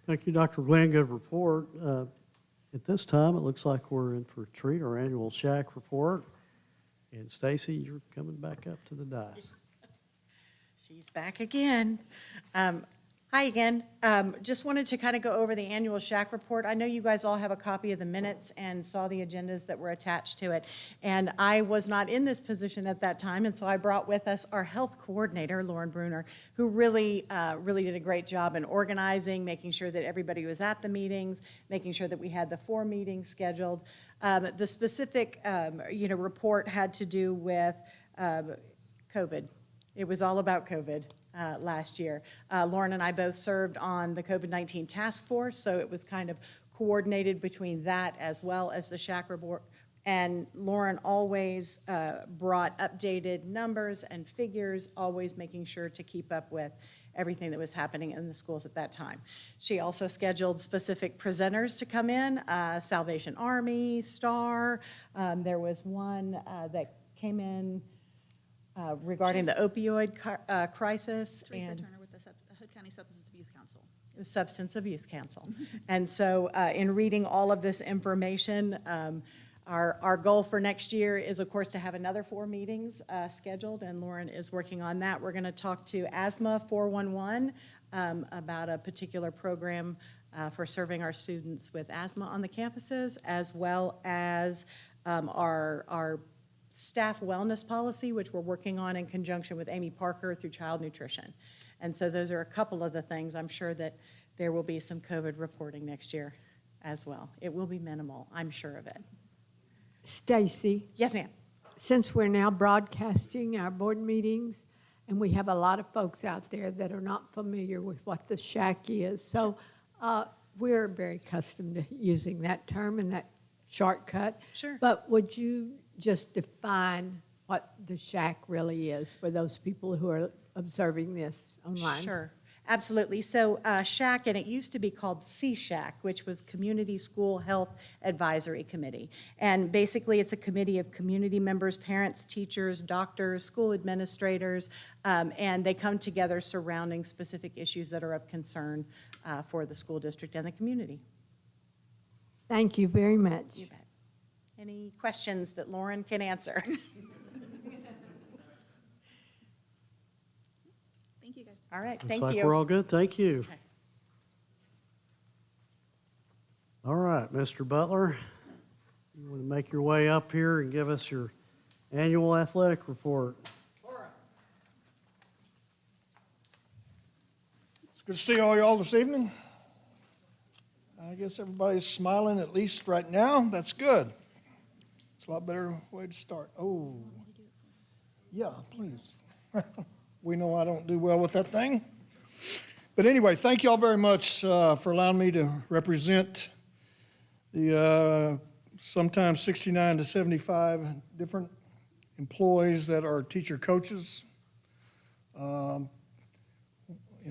Speaker 9: Thank you, Dr. Glenn. Good report. At this time, it looks like we're in for a treat, our annual SHAC report. And Stacy, you're coming back up to the dais.
Speaker 4: She's back again. Hi again. Just wanted to kind of go over the annual SHAC report. I know you guys all have a copy of the minutes and saw the agendas that were attached to it. And I was not in this position at that time, and so I brought with us our health coordinator, Lauren Bruner, who really did a great job in organizing, making sure that everybody was at the meetings, making sure that we had the 4 meetings scheduled. The specific, report had to do with COVID. It was all about COVID. Last year. Lauren and I both served on the COVID-19 task force, so it was kind of coordinated between that as well as the SHAC report. And Lauren always brought updated numbers and figures, always making sure to keep up with everything that was happening in the schools at that time. She also scheduled specific presenters to come in, Salvation Army, STAR. There was one that came in regarding the opioid crisis.
Speaker 12: Teresa
Speaker 4: and
Speaker 12: Turner with the Hood County Substance Abuse Council.
Speaker 4: The Substance Abuse Council. And so in reading all of this information, our goal for next year is, of course, to have another 4 meetings scheduled, and Lauren is working on that. We're going to talk to Asthma 411 about a particular program for serving our students with asthma on the campuses, as well as our staff wellness policy, which we're working on in conjunction with Amy Parker through Child Nutrition. And so those are a couple of the things. I'm sure that there will be some COVID reporting next year as well. It will be minimal, I'm sure of it.
Speaker 3: Stacy,
Speaker 4: Yes, ma'am.
Speaker 3: since we're now broadcasting our board meetings, and we have a lot of folks out there that are not familiar with what the SHAC is, so we're very accustomed to using that term and that shortcut.
Speaker 4: Sure.
Speaker 3: But would you just define what the SHAC really is for those people who are observing this online?
Speaker 4: Sure, absolutely. So SHAC, and it used to be called CSHAC, which was Community School Health Advisory Committee. And basically, it's a committee of community members, parents, teachers, doctors, school administrators, and they come together surrounding specific issues that are of concern for the school district and the community.
Speaker 3: Thank you very much.
Speaker 4: You bet. Any questions that Lauren can answer?
Speaker 12: Thank you, guys.
Speaker 4: All right,
Speaker 9: Looks
Speaker 4: thank
Speaker 9: like
Speaker 4: you.
Speaker 9: we're all good. Thank you.
Speaker 4: Okay.
Speaker 9: All right, Mr. Butler, you want to make your way up here and give us your annual athletic report?
Speaker 13: It's good to see all y'all this evening. I guess everybody's smiling, at least right now. That's good. It's a lot better way to start. Oh, yeah, please. We know I don't do well with that thing. But anyway, thank you all very much for allowing me to represent the sometimes 69 to 75 different employees that are teacher coaches.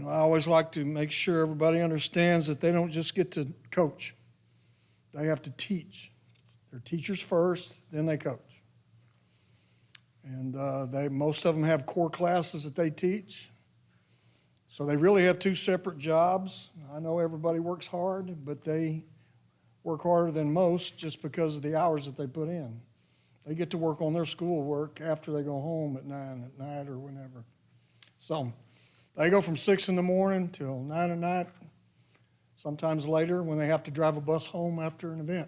Speaker 13: I always like to make sure everybody understands that they don't just get to coach. They have to teach. They're teachers first, then they coach. And most of them have core classes that they teach. So they really have 2 separate jobs. I know everybody works hard, but they work harder than most just because of the hours that they put in. They get to work on their schoolwork after they go home at 9 at night or whenever. So they go from 6 in the morning till 9 at night, sometimes later when they have to drive a bus home after an event.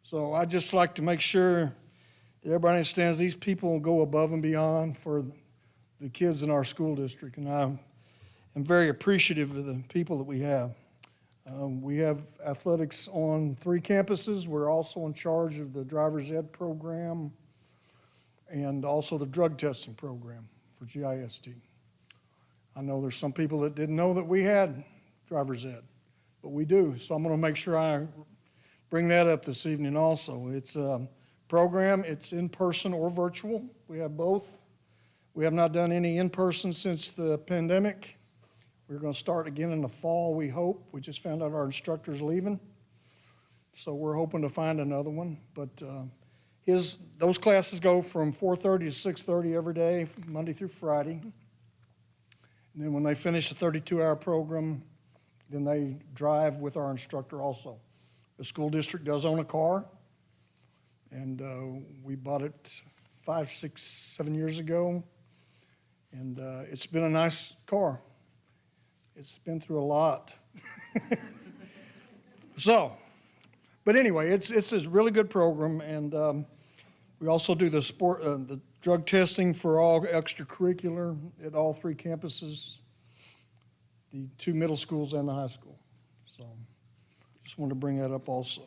Speaker 13: So I just like to make sure that everybody understands these people go above and beyond for the kids in our school district, and I am very appreciative of the people that we have. We have athletics on 3 campuses. We're also in charge of the driver's ed program and also the drug testing program for GISD. I know there's some people that didn't know that we had driver's ed, but we do. So I'm going to make sure I bring that up this evening also. It's a program, it's in person or virtual. We have both. We have not done any in person since the pandemic. We're going to start again in the fall, we hope. We just found out our instructor's leaving, so we're hoping to find another one. But those classes go from 4:30 to 6:30 every day, Monday through Friday. And then when they finish a 32-hour program, then they drive with our instructor also. The school district does own a car, and we bought it 5, 6, 7 years ago, and it's been a nice car. It's been through a lot. But anyway, it's a really good program, and we also do the drug testing for all extracurricular at all 3 campuses, the 2 middle schools and the high school. So just wanted to bring that up also.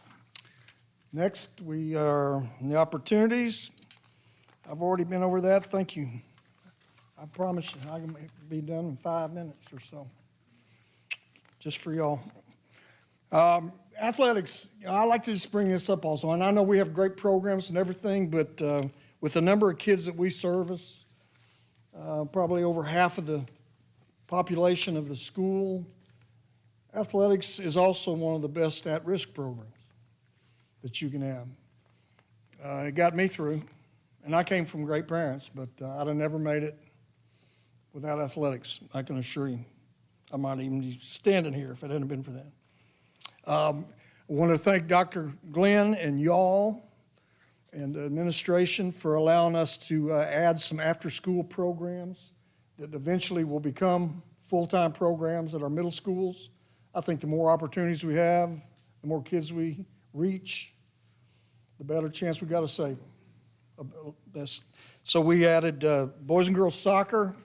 Speaker 13: Next, we are in the opportunities. I've already been over that. Thank you. I promise you I can be done in 5 minutes or so, just for y'all. Athletics, I like to just bring this up also, and I know we have great programs and everything, but with the number of kids that we service, probably over half of the population of the school, athletics is also one of the best at-risk programs that you can have. It got me through, and I came from great parents, but I'd have never made it without athletics, I can assure you. I might even be standing here if it hadn't been for that. I want to thank Dr. Glenn and y'all and the administration for allowing us to add some after-school programs that eventually will become full-time programs at our middle schools. I think the more opportunities we have, the more kids we reach, the better chance we got to save them. So we added boys and girls soccer,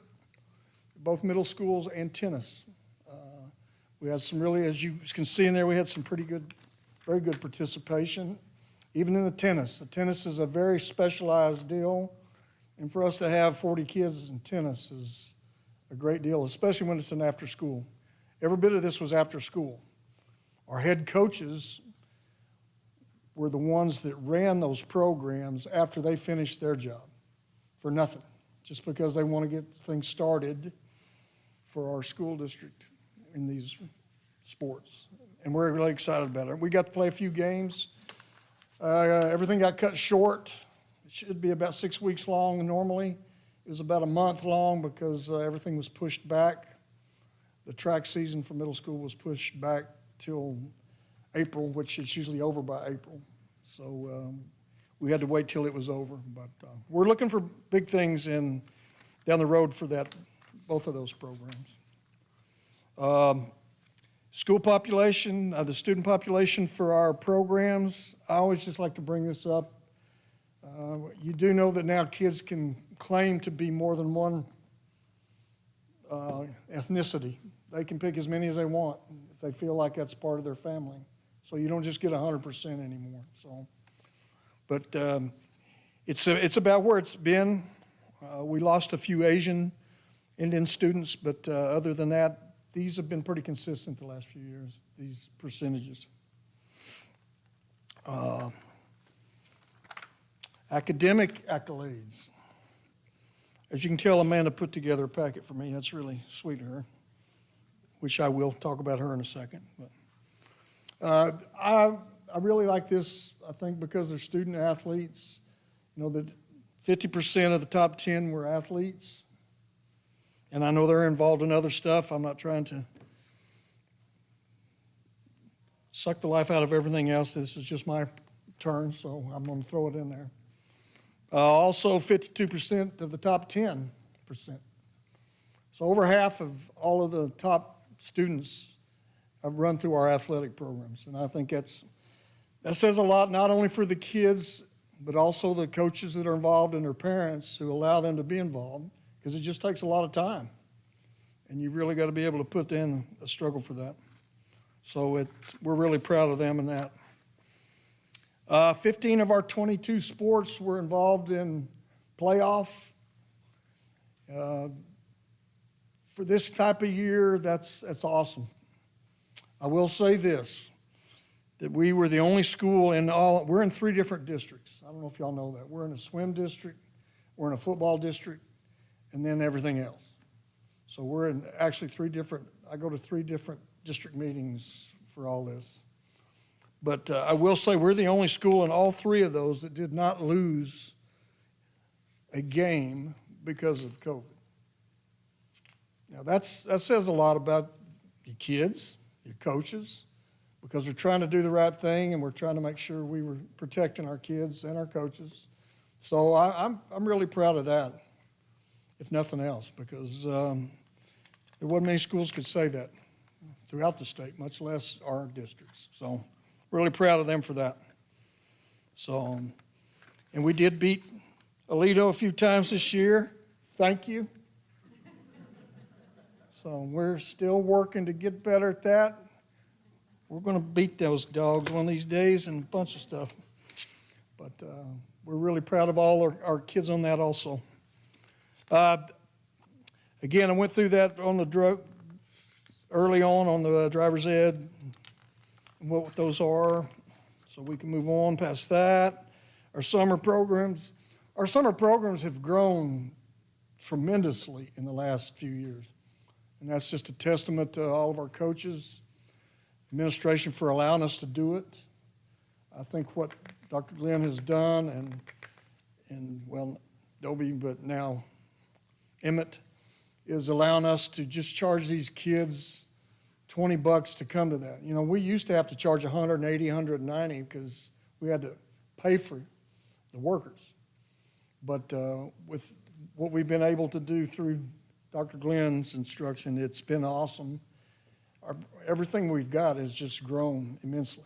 Speaker 13: both middle schools, and tennis. We had some really, as you can see in there, we had some very good participation, even in the tennis. The tennis is a very specialized deal, and for us to have 40 kids in tennis is a great deal, especially when it's an after school. Every bit of this was after school. Our head coaches were the ones that ran those programs after they finished their job for nothing, just because they want to get things started for our school district in these sports, and we're really excited about it. We got to play a few games. Everything got cut short. It should be about 6 weeks long normally. It was about a month long because everything was pushed back. The track season for middle school was pushed back till April, which is usually over by April. So we had to wait till it was over. But we're looking for big things down the road for both of those programs. School population, the student population for our programs, I always just like to bring this up. You do know that now kids can claim to be more than one ethnicity. They can pick as many as they want if they feel like that's part of their family. So you don't just get 100% anymore. So, but it's about where it's been. We lost a few Asian Indian students, but other than that, these have been pretty consistent the last few years, these percentages. Academic accolades. As you can tell, Amanda put together a packet for me. That's really sweet of her, which I will talk about her in a second. But I really like this, I think, because they're student athletes. You know, that 50% of the top 10 were athletes. And I know they're involved in other stuff. I'm not trying to suck the life out of everything else. This is just my turn, so I'm going to throw it in there. Also, 52% of the top 10%. So over half of all of the top students have run through our athletic programs. And I think that says a lot, not only for the kids, but also the coaches that are involved and their parents who allow them to be involved, because it just takes a lot of time. And you've really got to be able to put in a struggle for that. So we're really proud of them in that. 15 of our 22 sports were involved in playoff. For this type of year, that's awesome. I will say this. that we were the only school in all, we're in 3 different districts. I don't know if y'all know that. We're in a swim district, we're in a football district, and then everything else. So we're in actually 3 different, I go to 3 different district meetings for all this. But I will say we're the only school in all 3 of those that did not lose a game because of COVID. Now that says a lot about your kids, your coaches, because we're trying to do the right thing and we're trying to make sure we were protecting our kids and our coaches. So I'm really proud of that, if nothing else, because there wasn't many schools could say that throughout the state, much less our districts. So really proud of them for that. So, and we did beat Aledo a few times this year. Thank you. So we're still working to get better at that. We're going to beat those dogs one of these days and a bunch of stuff. But we're really proud of all our kids on that also. Again, I went through that on the early on the driver's ed, and what those are, so we can move on past that. Our summer programs have grown tremendously in the last few years. And that's just a testament to all of our coaches, administration for allowing us to do it. I think what Dr. Glenn has done and well, Dobie, but now Emmett, is allowing us to just charge these kids $20 to come to that. You know, we used to have to charge $180, $190 because we had to pay for the workers. But with what we've been able to do through Dr. Glenn's instruction, it's been awesome. Everything we've got has just grown immensely.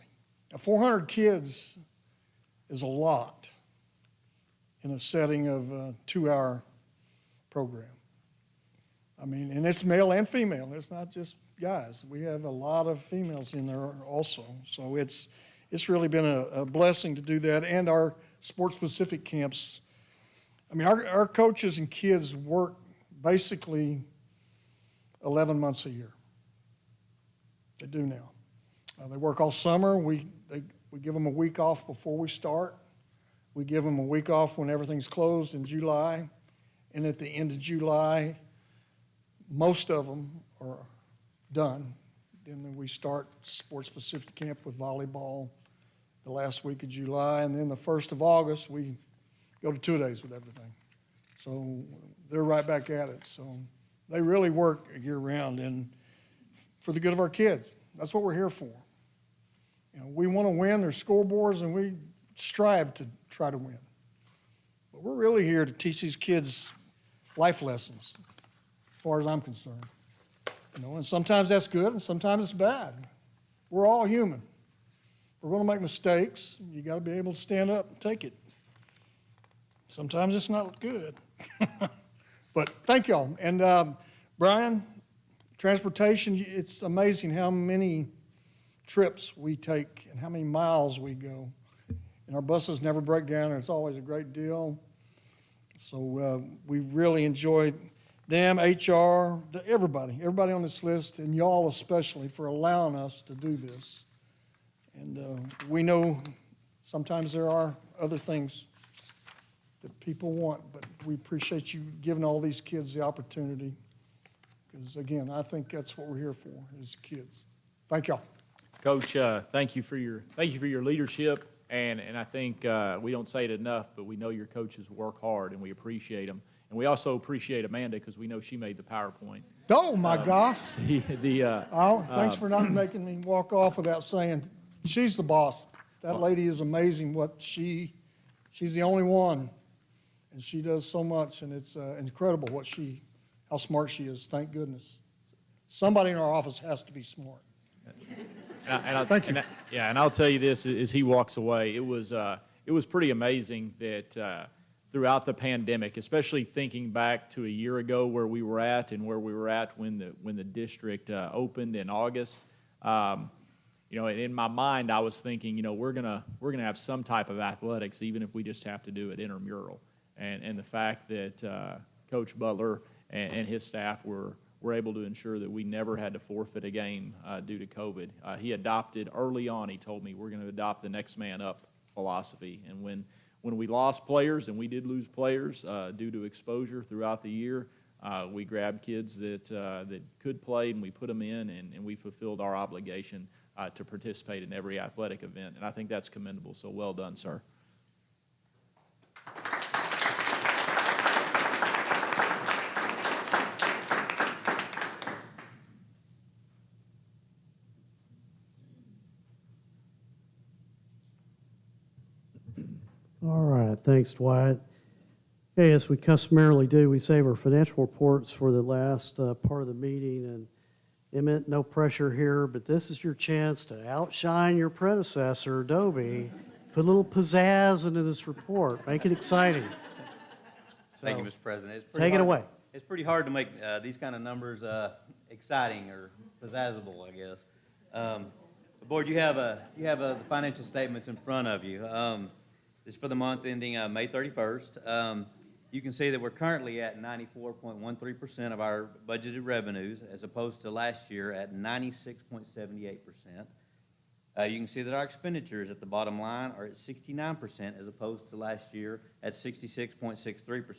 Speaker 13: Now, 400 kids is a lot in a setting of a 2-hour program. I mean, and it's male and female. It's not just guys. We have a lot of females in there also. So it's really been a blessing to do that. And our sport-specific camps. I mean, our coaches and kids work basically 11 months a year. They do now. They work all summer. We give them a week off before we start. We give them a week off when everything's closed in July. And at the end of July, most of them are done. Then we start sport-specific camp with volleyball the last week of July. And then the 1st of August, we go to 2 days with everything. So they're right back at it. So they really work year-round and for the good of our kids. That's what we're here for. You know, we want to win. There's scoreboards, and we strive to try to win. But we're really here to teach these kids life lessons, as far as I'm concerned. You know, and sometimes that's good, and sometimes it's bad. We're all human. We're going to make mistakes. You got to be able to stand up and take it. Sometimes it's not good. But thank y'all. And Brian, transportation, it's amazing how many trips we take and how many miles we go. And our buses never break down, and it's always a great deal. So we really enjoy them, HR, everybody on this list, and y'all especially for allowing us to do this. And we know sometimes there are other things that people want, but we appreciate you giving all these kids the opportunity. Because again, I think that's what we're here for, is kids. Thank y'all.
Speaker 7: Coach, thank you for your leadership, and I think we don't say it enough, but we know your coaches work hard, and we appreciate them. And we also appreciate Amanda because we know she made the PowerPoint.
Speaker 13: Oh my gosh!
Speaker 7: Thanks
Speaker 13: for not making me walk off without saying she's the boss. That lady is amazing. She's the only one, and she does so much, and it's incredible how smart she is. Thank goodness. Somebody in our office has to be smart.
Speaker 7: Thank you. And I'll tell you this, as he walks away, it was pretty amazing that throughout the pandemic, especially thinking back to a year ago where we were at and where we were at when the district opened in August. You know, in my mind, I was thinking, you know, we're gonna have some type of athletics, even if we just have to do it intramural. And the fact that Coach Butler and his staff were we're able to ensure that we never had to forfeit a game due to COVID. He adopted early on, he told me, we're going to adopt the next man up philosophy. And when we lost players, and we did lose players due to exposure throughout the year, we grabbed kids that could play, and we put them in, and we fulfilled our obligation to participate in every athletic event. And I think that's commendable, so well done, sir.
Speaker 9: All right, thanks, Dwight. Okay, as we customarily do, we save our financial reports for the last part of the meeting. And Emmett, no pressure here, but this is your chance to outshine your predecessor, Adobe. Put a little pizzazz into this report. Make it exciting.
Speaker 6: Thank you,
Speaker 9: So,
Speaker 6: Mr. President. It's
Speaker 9: take it
Speaker 6: hard-
Speaker 9: away.
Speaker 6: It's pretty hard to make these kind of numbers exciting or pizzazzable, I guess. The board, you have the financial statements in front of you. This is for the month ending May 31st. You can see that we're currently at 94.13% of our budgeted revenues, as opposed to last year at 96.78%. You can see that our expenditures at the bottom line are at 69%, as opposed to last year at 66.63%.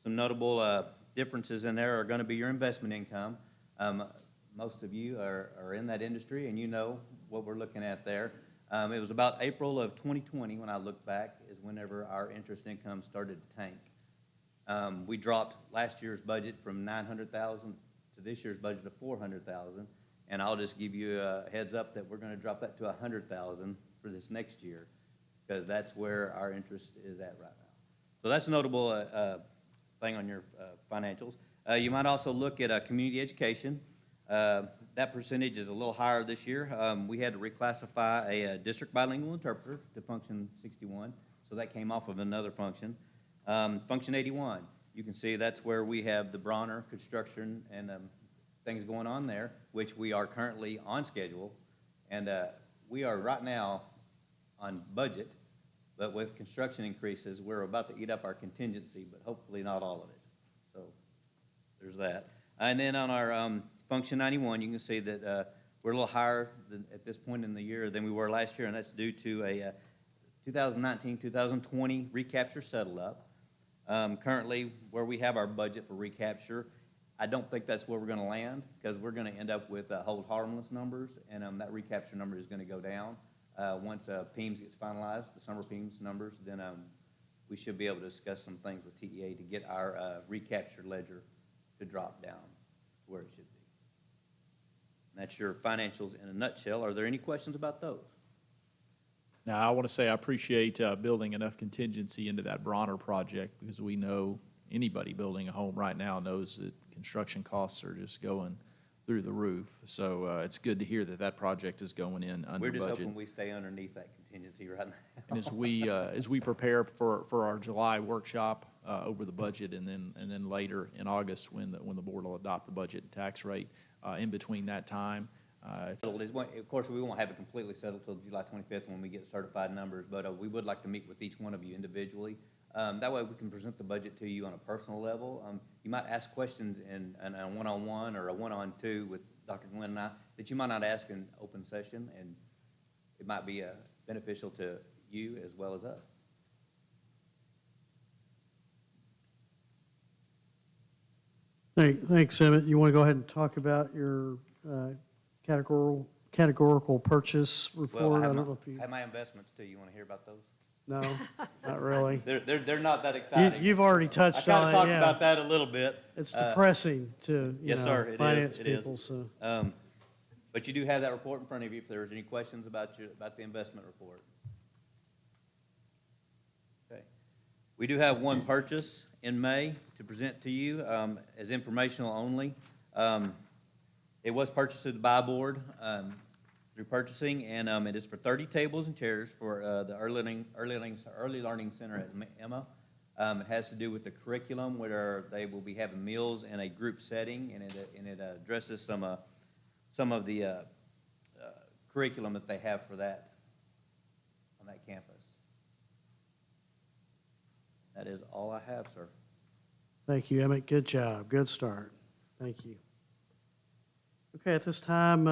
Speaker 6: Some notable differences in there are going to be your investment income. Most of you are in that industry, and you know what we're looking at there. It was about April of 2020, when I look back, is whenever our interest income started to tank. We dropped last year's budget from $900,000 to this year's budget of $400,000, and I'll just give you a heads up that we're going to drop that to $100,000 for this next year, because that's where our interest is at right now. So that's a notable thing on your financials. You might also look at community education. That percentage is a little higher this year. We had to reclassify a district bilingual interpreter to function 61, so that came off of another function. Function 81, you can see that's where we have the Bronner construction and things going on there, which we are currently on schedule. And we are right now on budget, but with construction increases, we're about to eat up our contingency, but hopefully not all of it. So there's that. And then on our Function 91, you can see that we're a little higher at this point in the year than we were last year, and that's due to a 2019-2020 recapture settle up. Currently, where we have our budget for recapture, I don't think that's where we're going to land, because we're going to end up with hold harmless numbers, and that recapture number is going to go down. Once PEMS gets finalized, the summer PEMS numbers, then we should be able to discuss some things with TEA to get our recapture ledger to drop down to where it should be. And that's your financials in a nutshell. Are there any questions about those?
Speaker 7: Now, I want to say I appreciate building enough contingency into that Bronner project, because we know anybody building a home right now knows that construction costs are just going through the roof. So it's good to hear that that project is going in under budget.
Speaker 6: We're just hoping we stay underneath that contingency right now.
Speaker 7: And as we prepare for our July workshop over the budget, and then later in August when the board will adopt the budget and tax rate, in between that time.
Speaker 6: Of course, we won't have it completely settled until July 25th when we get certified numbers, but we would like to meet with each one of you individually. That way we can present the budget to you on a personal level. You might ask questions in a one-on-one or a one-on-two with Dr. Glenn and I that you might not ask in open session, and it might be beneficial to you as well as us.
Speaker 9: Thanks, Emmett. You want to go ahead and talk about your categorical purchase report?
Speaker 6: Well, I
Speaker 9: don't know if you.
Speaker 6: have my investments too. You want to hear about those?
Speaker 9: No, not really.
Speaker 6: They're not that exciting.
Speaker 9: You've already touched
Speaker 6: I
Speaker 9: on
Speaker 6: kind
Speaker 9: it,
Speaker 6: of talked
Speaker 9: yeah.
Speaker 6: about that a little bit.
Speaker 9: It's depressing to,
Speaker 6: Yes, sir, it is,
Speaker 9: finance
Speaker 6: it is.
Speaker 9: people, so.
Speaker 6: But you do have that report in front of you if there's any questions about the investment report. Okay. We do have one purchase in May to present to you as informational only. It was purchased through the buy board through purchasing, and it is for 30 tables and chairs for the Early Learning Center at Emma. It has to do with the curriculum, where they will be having meals in a group setting, and it addresses some of the curriculum that they have for that on that campus. That is all I have, sir.
Speaker 9: Thank you, Emmett. Good job. Good start. Thank you. Okay, at this time,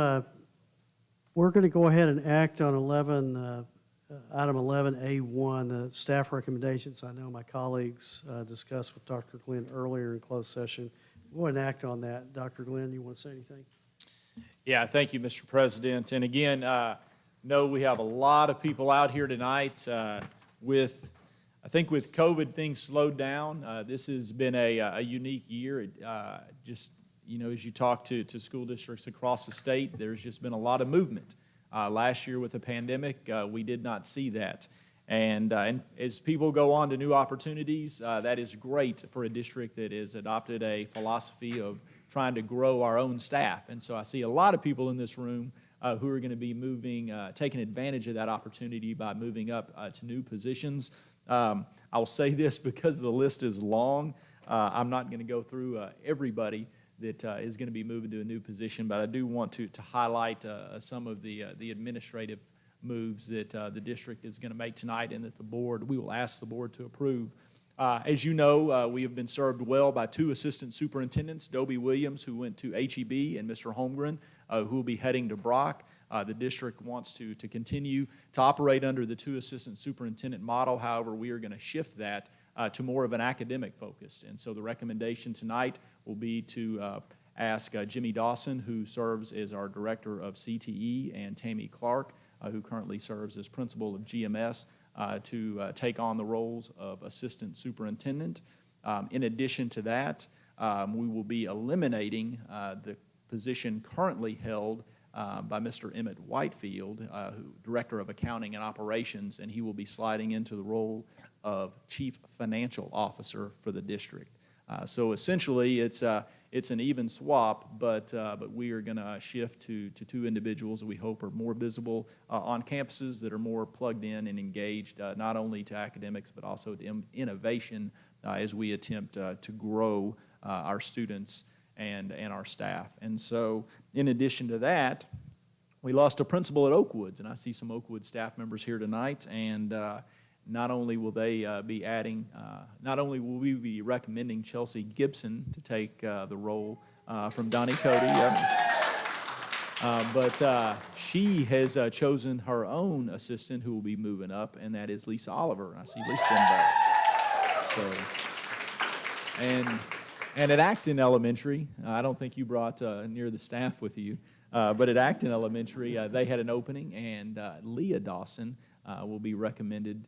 Speaker 9: we're going to go ahead and act on item 11A1, the staff recommendations. I know my colleagues discussed with Dr. Glenn earlier in closed session. We'll go ahead and act on that. Dr. Glenn, you want to say anything?
Speaker 7: Yeah, thank you, Mr. President. And again, know we have a lot of people out here tonight. I think with COVID, things slowed down. This has been a unique year. Just, as you talk to school districts across the state, there's just been a lot of movement. Last year with the pandemic, we did not see that. And as people go on to new opportunities, that is great for a district that has adopted a philosophy of trying to grow our own staff. And so I see a lot of people in this room who are going to be taking advantage of that opportunity by moving up to new positions. I'll say this because the list is long. I'm not going to go through everybody that is going to be moving to a new position, but I do want to highlight some of the administrative moves that the district is going to make tonight and that we will ask the board to approve. As you know, we have been served well by two assistant superintendents, Dobie Williams, who went to HEB, and Mr. Holmgren, who will be heading to Brock. The district wants to continue to operate under the two assistant superintendent model. However, we are going to shift that to more of an academic focus. And so the recommendation tonight will be to ask Jimmy Dawson, who serves as our director of CTE, and Tammy Clark, who currently serves as principal of GMS, to take on the roles of assistant superintendent. In addition to that, we will be eliminating the position currently held by Mr. Emmett Whitefield, Director of Accounting and Operations, and he will be sliding into the role of Chief Financial Officer for the district. So essentially, it's an even swap, but we are going to shift to two individuals that we hope are more visible on campuses, that are more plugged in and engaged, not only to academics, but also to innovation as we attempt to grow our students and our staff. And so in addition to that, we lost a principal at Oakwoods, and I see some Oakwood staff members here tonight, and not only will they be adding, not only will we be recommending Chelsea Gibson to take the role from Donnie Cody, but she has chosen her own assistant who will be moving up, and that is Lisa Oliver. I see Lisa in there. So, and at Acton Elementary, I don't think you brought near the staff with you, but at Acton Elementary, they had an opening, and Leah Dawson will be recommended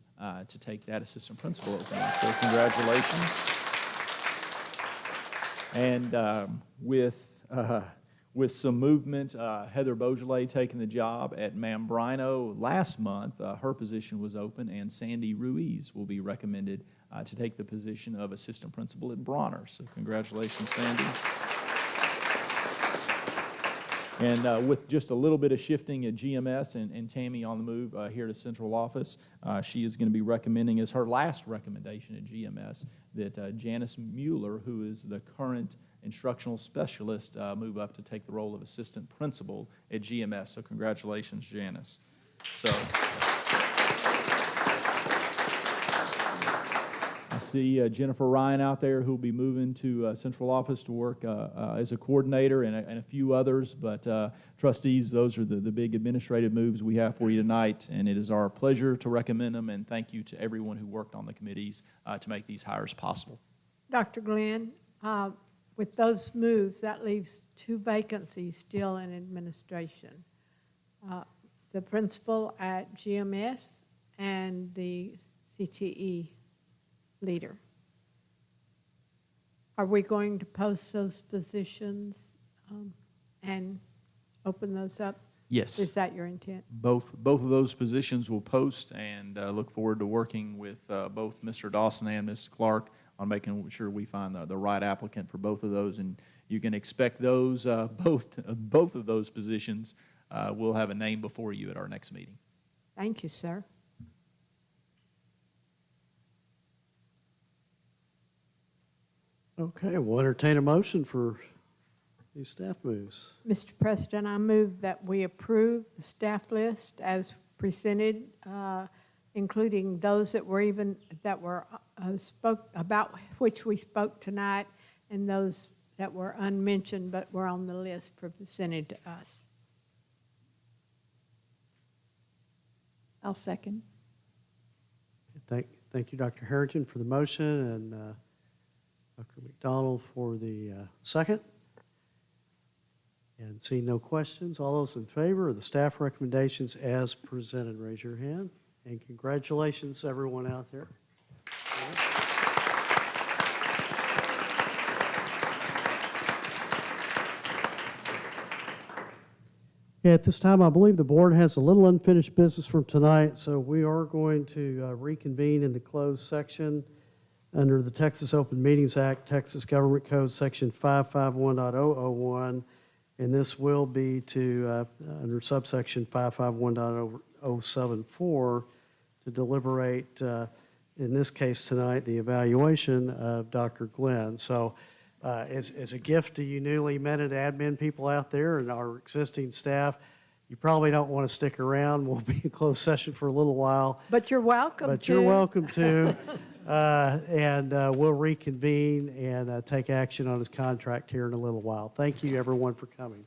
Speaker 7: to take that assistant principal opening. So congratulations. And with some movement, Heather Beaujolais taking the job at Mambrino last month. Her position was open, and Sandy Ruiz will be recommended to take the position of assistant principal at Bronner. So congratulations, Sandy. And with just a little bit of shifting at GMS and Tammy on the move here to central office, she is going to be recommending as her last recommendation at GMS that Janice Mueller, who is the current instructional specialist, move up to take the role of assistant principal at GMS. So congratulations, Janice. So I see Jennifer Ryan out there, who will be moving to central office to work as a coordinator, and a few others. But trustees, those are the big administrative moves we have for you tonight, and it is our pleasure to recommend them, and thank you to everyone who worked on the committees to make these hires possible.
Speaker 3: Dr. Glenn, with those moves, that leaves two vacancies still in administration. The principal at GMS and the CTE leader. Are we going to post those positions and open those up?
Speaker 7: Yes.
Speaker 3: Is that your intent?
Speaker 7: Both of those positions will post, and look forward to working with both Mr. Dawson and Ms. Clark on making sure we find the right applicant for both of those. And you can expect those both of those positions will have a name before you at our next meeting.
Speaker 3: Thank you, sir.
Speaker 9: Okay, we'll entertain a motion for these staff moves.
Speaker 3: Mr. President, I move that we approve the staff list as presented, including those that were spoke about, which we spoke tonight, and those that were unmentioned but were on the list presented to us.
Speaker 8: I'll second.
Speaker 9: Thank you, Dr. Harrington, for the motion, and Dr. McDonald for the second. And seeing no questions, all those in favor of the staff recommendations as presented, raise your hand. And congratulations, everyone out there. Okay, at this time, I believe the board has a little unfinished business from tonight, so we are going to reconvene into closed section under the Texas Open Meetings Act, Texas Government Code, Section 551.001, and this will be to, under subsection 551.074, to deliberate, in this case tonight, the evaluation of Dr. Glenn. So as a gift to you newly minted admin people out there and our existing staff, you probably don't want to stick around. We'll be in closed session for a little while.
Speaker 3: But you're welcome to.
Speaker 9: But you're welcome to. And we'll reconvene and take action on his contract here in a little while. Thank you, everyone, for coming.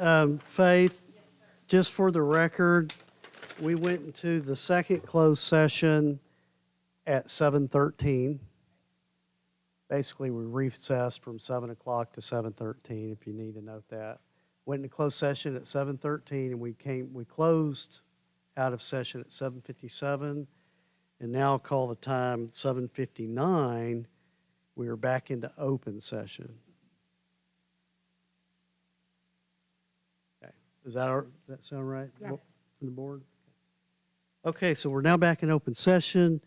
Speaker 9: Faith, just for the record, we went into the second closed session at 7:13. Basically, we recessed from 7 o'clock to 7:13, if you need to note that. Went into closed session at 7:13, and we closed out of session at 7:57, and now call the time 7:59. We are back into open session. Okay, does that sound right?
Speaker 3: Yeah.
Speaker 9: From the board? Okay, so we're now back in open session,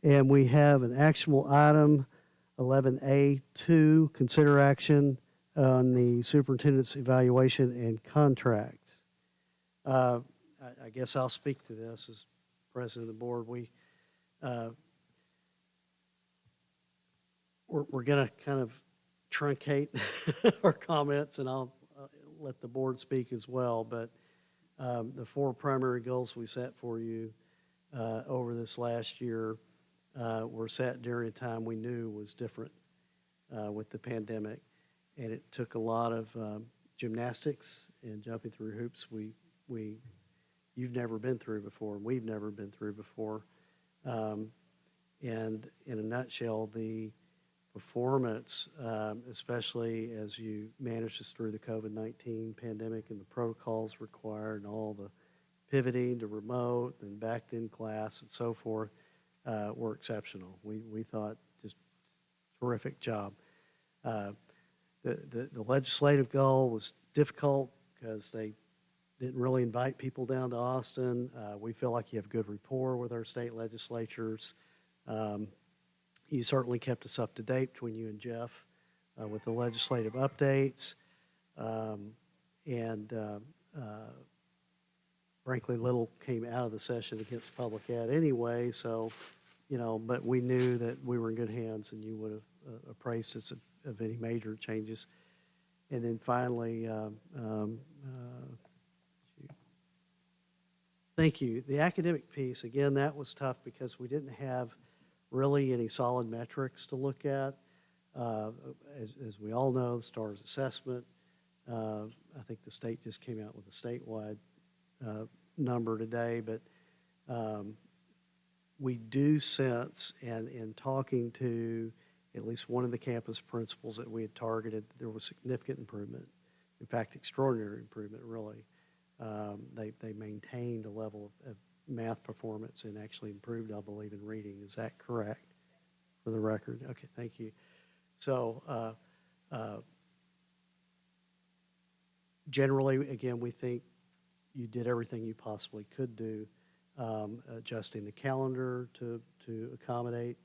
Speaker 9: and we have an actionable item, 11A2, consider action on the superintendent's evaluation and contract. I guess I'll speak to this as president of the board. We're going to kind of truncate our comments, and I'll let the board speak as well. But the four primary goals we set for you over this last year were set during a time we knew was different with the pandemic, and it took a lot of gymnastics and jumping through hoops you've never been through before, and we've never been through before. And in a nutshell, the performance, especially as you manage us through the COVID-19 pandemic and the protocols required and all the pivoting to remote and back in class and so forth, were exceptional. We thought just terrific job. The legislative goal was difficult because they didn't really invite people down to Austin. We feel like you have good rapport with our state legislatures. You certainly kept us up to date between you and Jeff with the legislative updates. Frankly, little came out of the session against public ad anyway, so, but we knew that we were in good hands and you would have appraised us of any major changes. And then finally, thank you. The academic piece, again, that was tough because we didn't have really any solid metrics to look at. As we all know, the STARS assessment, I think the state just came out with a statewide number today, but we do sense, and in talking to at least one of the campus principals that we had targeted, there was significant improvement. In fact, extraordinary improvement, really. They maintained a level of math performance and actually improved, I believe, in reading. Is that correct for the record? Okay, thank you. So generally, again, we think you did everything you possibly could do, adjusting the calendar to accommodate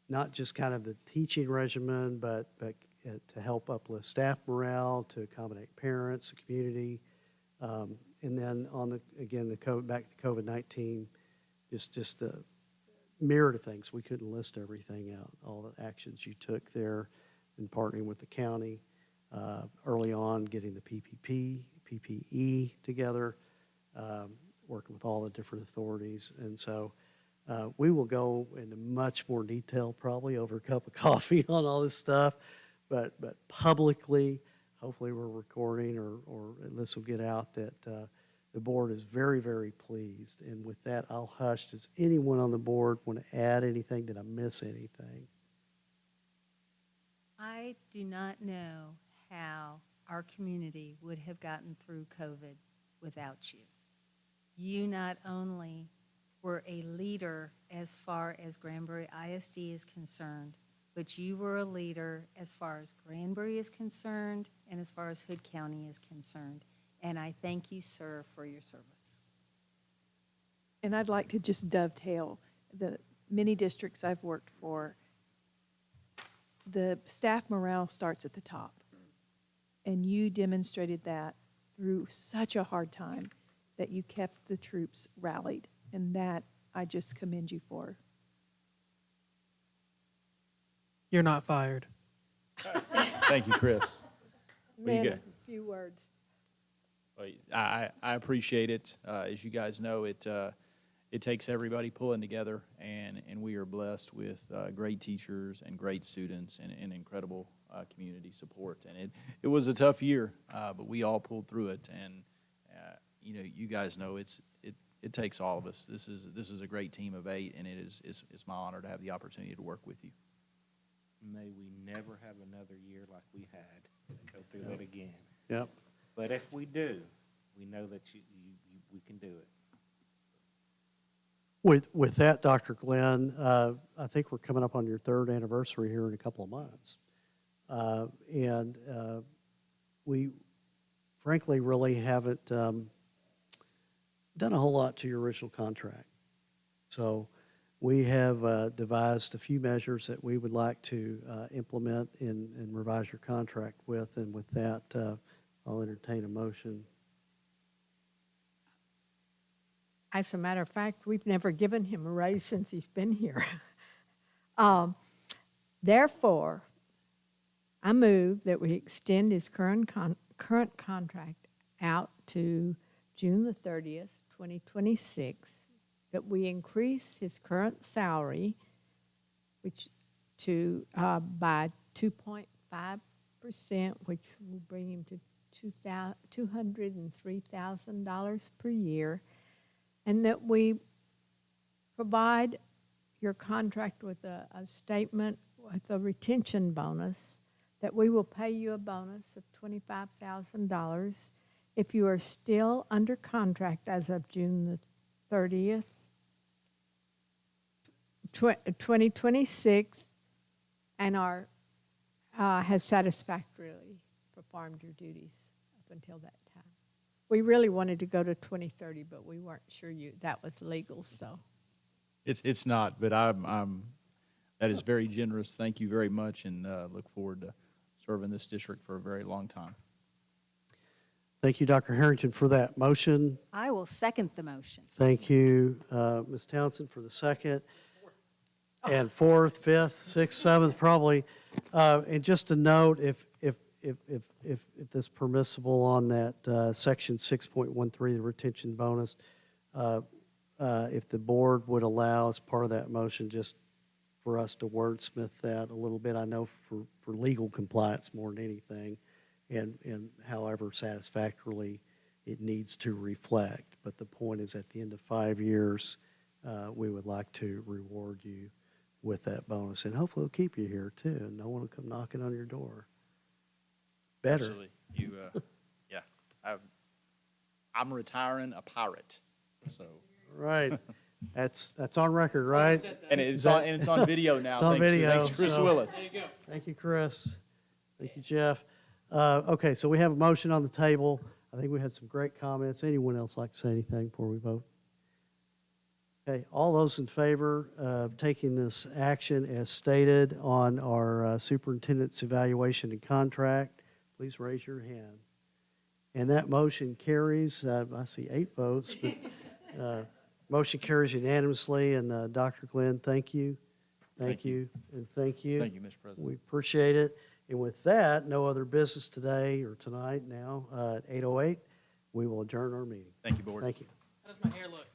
Speaker 9: not just kind of the teaching regimen, but to help uplift staff morale, to accommodate parents, the community, and then back to COVID-19, just the myriad of things. We couldn't list everything out, all the actions you took there in partnering with the county, early on getting the PPE together, working with all the different authorities. And so we will go into much more detail probably over a cup of coffee on all this stuff, but publicly, hopefully we're recording or this will get out that the board is very, very pleased. And with that, I'll hush. Does anyone on the board want to add anything? Did I miss anything?
Speaker 2: I do not know how our community would have gotten through COVID without you. You not only were a leader as far as Granbury ISD is concerned, but you were a leader as far as Granbury is concerned and as far as Hood County is concerned. And I thank you, sir, for your service.
Speaker 8: And I'd like to just dovetail the many districts I've worked for. The staff morale starts at the top. And you demonstrated that through such a hard time that you kept the troops rallied. And that I just commend you for.
Speaker 1: You're not fired.
Speaker 7: Thank you, Chris. Well, you
Speaker 3: Man,
Speaker 7: got-
Speaker 3: a few words.
Speaker 7: Well, I appreciate it. As you guys know, it takes everybody pulling together, and we are blessed with great teachers and great students and incredible community support. And it was a tough year, but we all pulled through it. And, you know, you guys know it takes all of us. This is a great team of 8, and it's my honor to have the opportunity to work with you.
Speaker 14: May we never have another year like we had and go through that again.
Speaker 9: Yep.
Speaker 14: But if we do, we know that we can do it.
Speaker 9: With that, Dr. Glenn, I think we're coming up on your 3rd anniversary here in a couple of months. And we frankly really haven't done a whole lot to your original contract. So we have devised a few measures that we would like to implement and revise your contract with. And with that, I'll entertain a motion.
Speaker 3: As a matter of fact, we've never given him a raise since he's been here. Therefore, I move that we extend his current contract out to June the 30th, 2026, that we increase his current salary by 2.5%, which will bring him to $203,000 per year, and that we provide your contract with a statement with a retention bonus, that we will pay you a bonus of $25,000 if you are still under contract as of June the 30th, 2026, and has satisfactorily performed your duties up until that time. We really wanted to go to 2030, but we weren't sure that was legal, so.
Speaker 7: It's not, but that is very generous. Thank you very much, and look forward to serving this district for a very long time.
Speaker 9: Thank you, Dr. Harrington, for that motion.
Speaker 2: I will second the motion.
Speaker 9: Thank you, Ms. Townsend, for the second. And 4th, 5th, 6th, 7th, probably. And just a note, if this permissible on that section 6.13, the retention bonus, if the board would allow as part of that motion, just for us to wordsmith that a little bit. I know for legal compliance more than anything, and however satisfactorily it needs to reflect. But the point is, at the end of 5 years, we would like to reward you with that bonus, and hopefully we'll keep you here too, and no one will come knocking on your door. Better.
Speaker 7: Absolutely. Yeah. I'm retiring a pirate, so.
Speaker 9: Right. That's on record, right?
Speaker 7: And it's on video now.
Speaker 9: It's on
Speaker 7: Thanks
Speaker 9: video.
Speaker 7: to Chris
Speaker 9: so-
Speaker 7: Willis.
Speaker 9: Thank you, Chris. Thank you, Jeff. Okay, so we have a motion on the table. I think we had some great comments. Anyone else like to say anything before we vote? Okay, all those in favor of taking this action as stated on our superintendent's evaluation and contract, please raise your hand. And that motion carries, I see 8 votes, but motion carries unanimously. And Dr. Glenn, thank you. Thank you. And thank you.
Speaker 7: Thank you, Mr. President.
Speaker 9: We appreciate it. And with that, no other business today or tonight now at 8:08. We will adjourn our meeting.
Speaker 7: Thank you, board.
Speaker 9: Thank you.
Speaker 1: How does my hair look?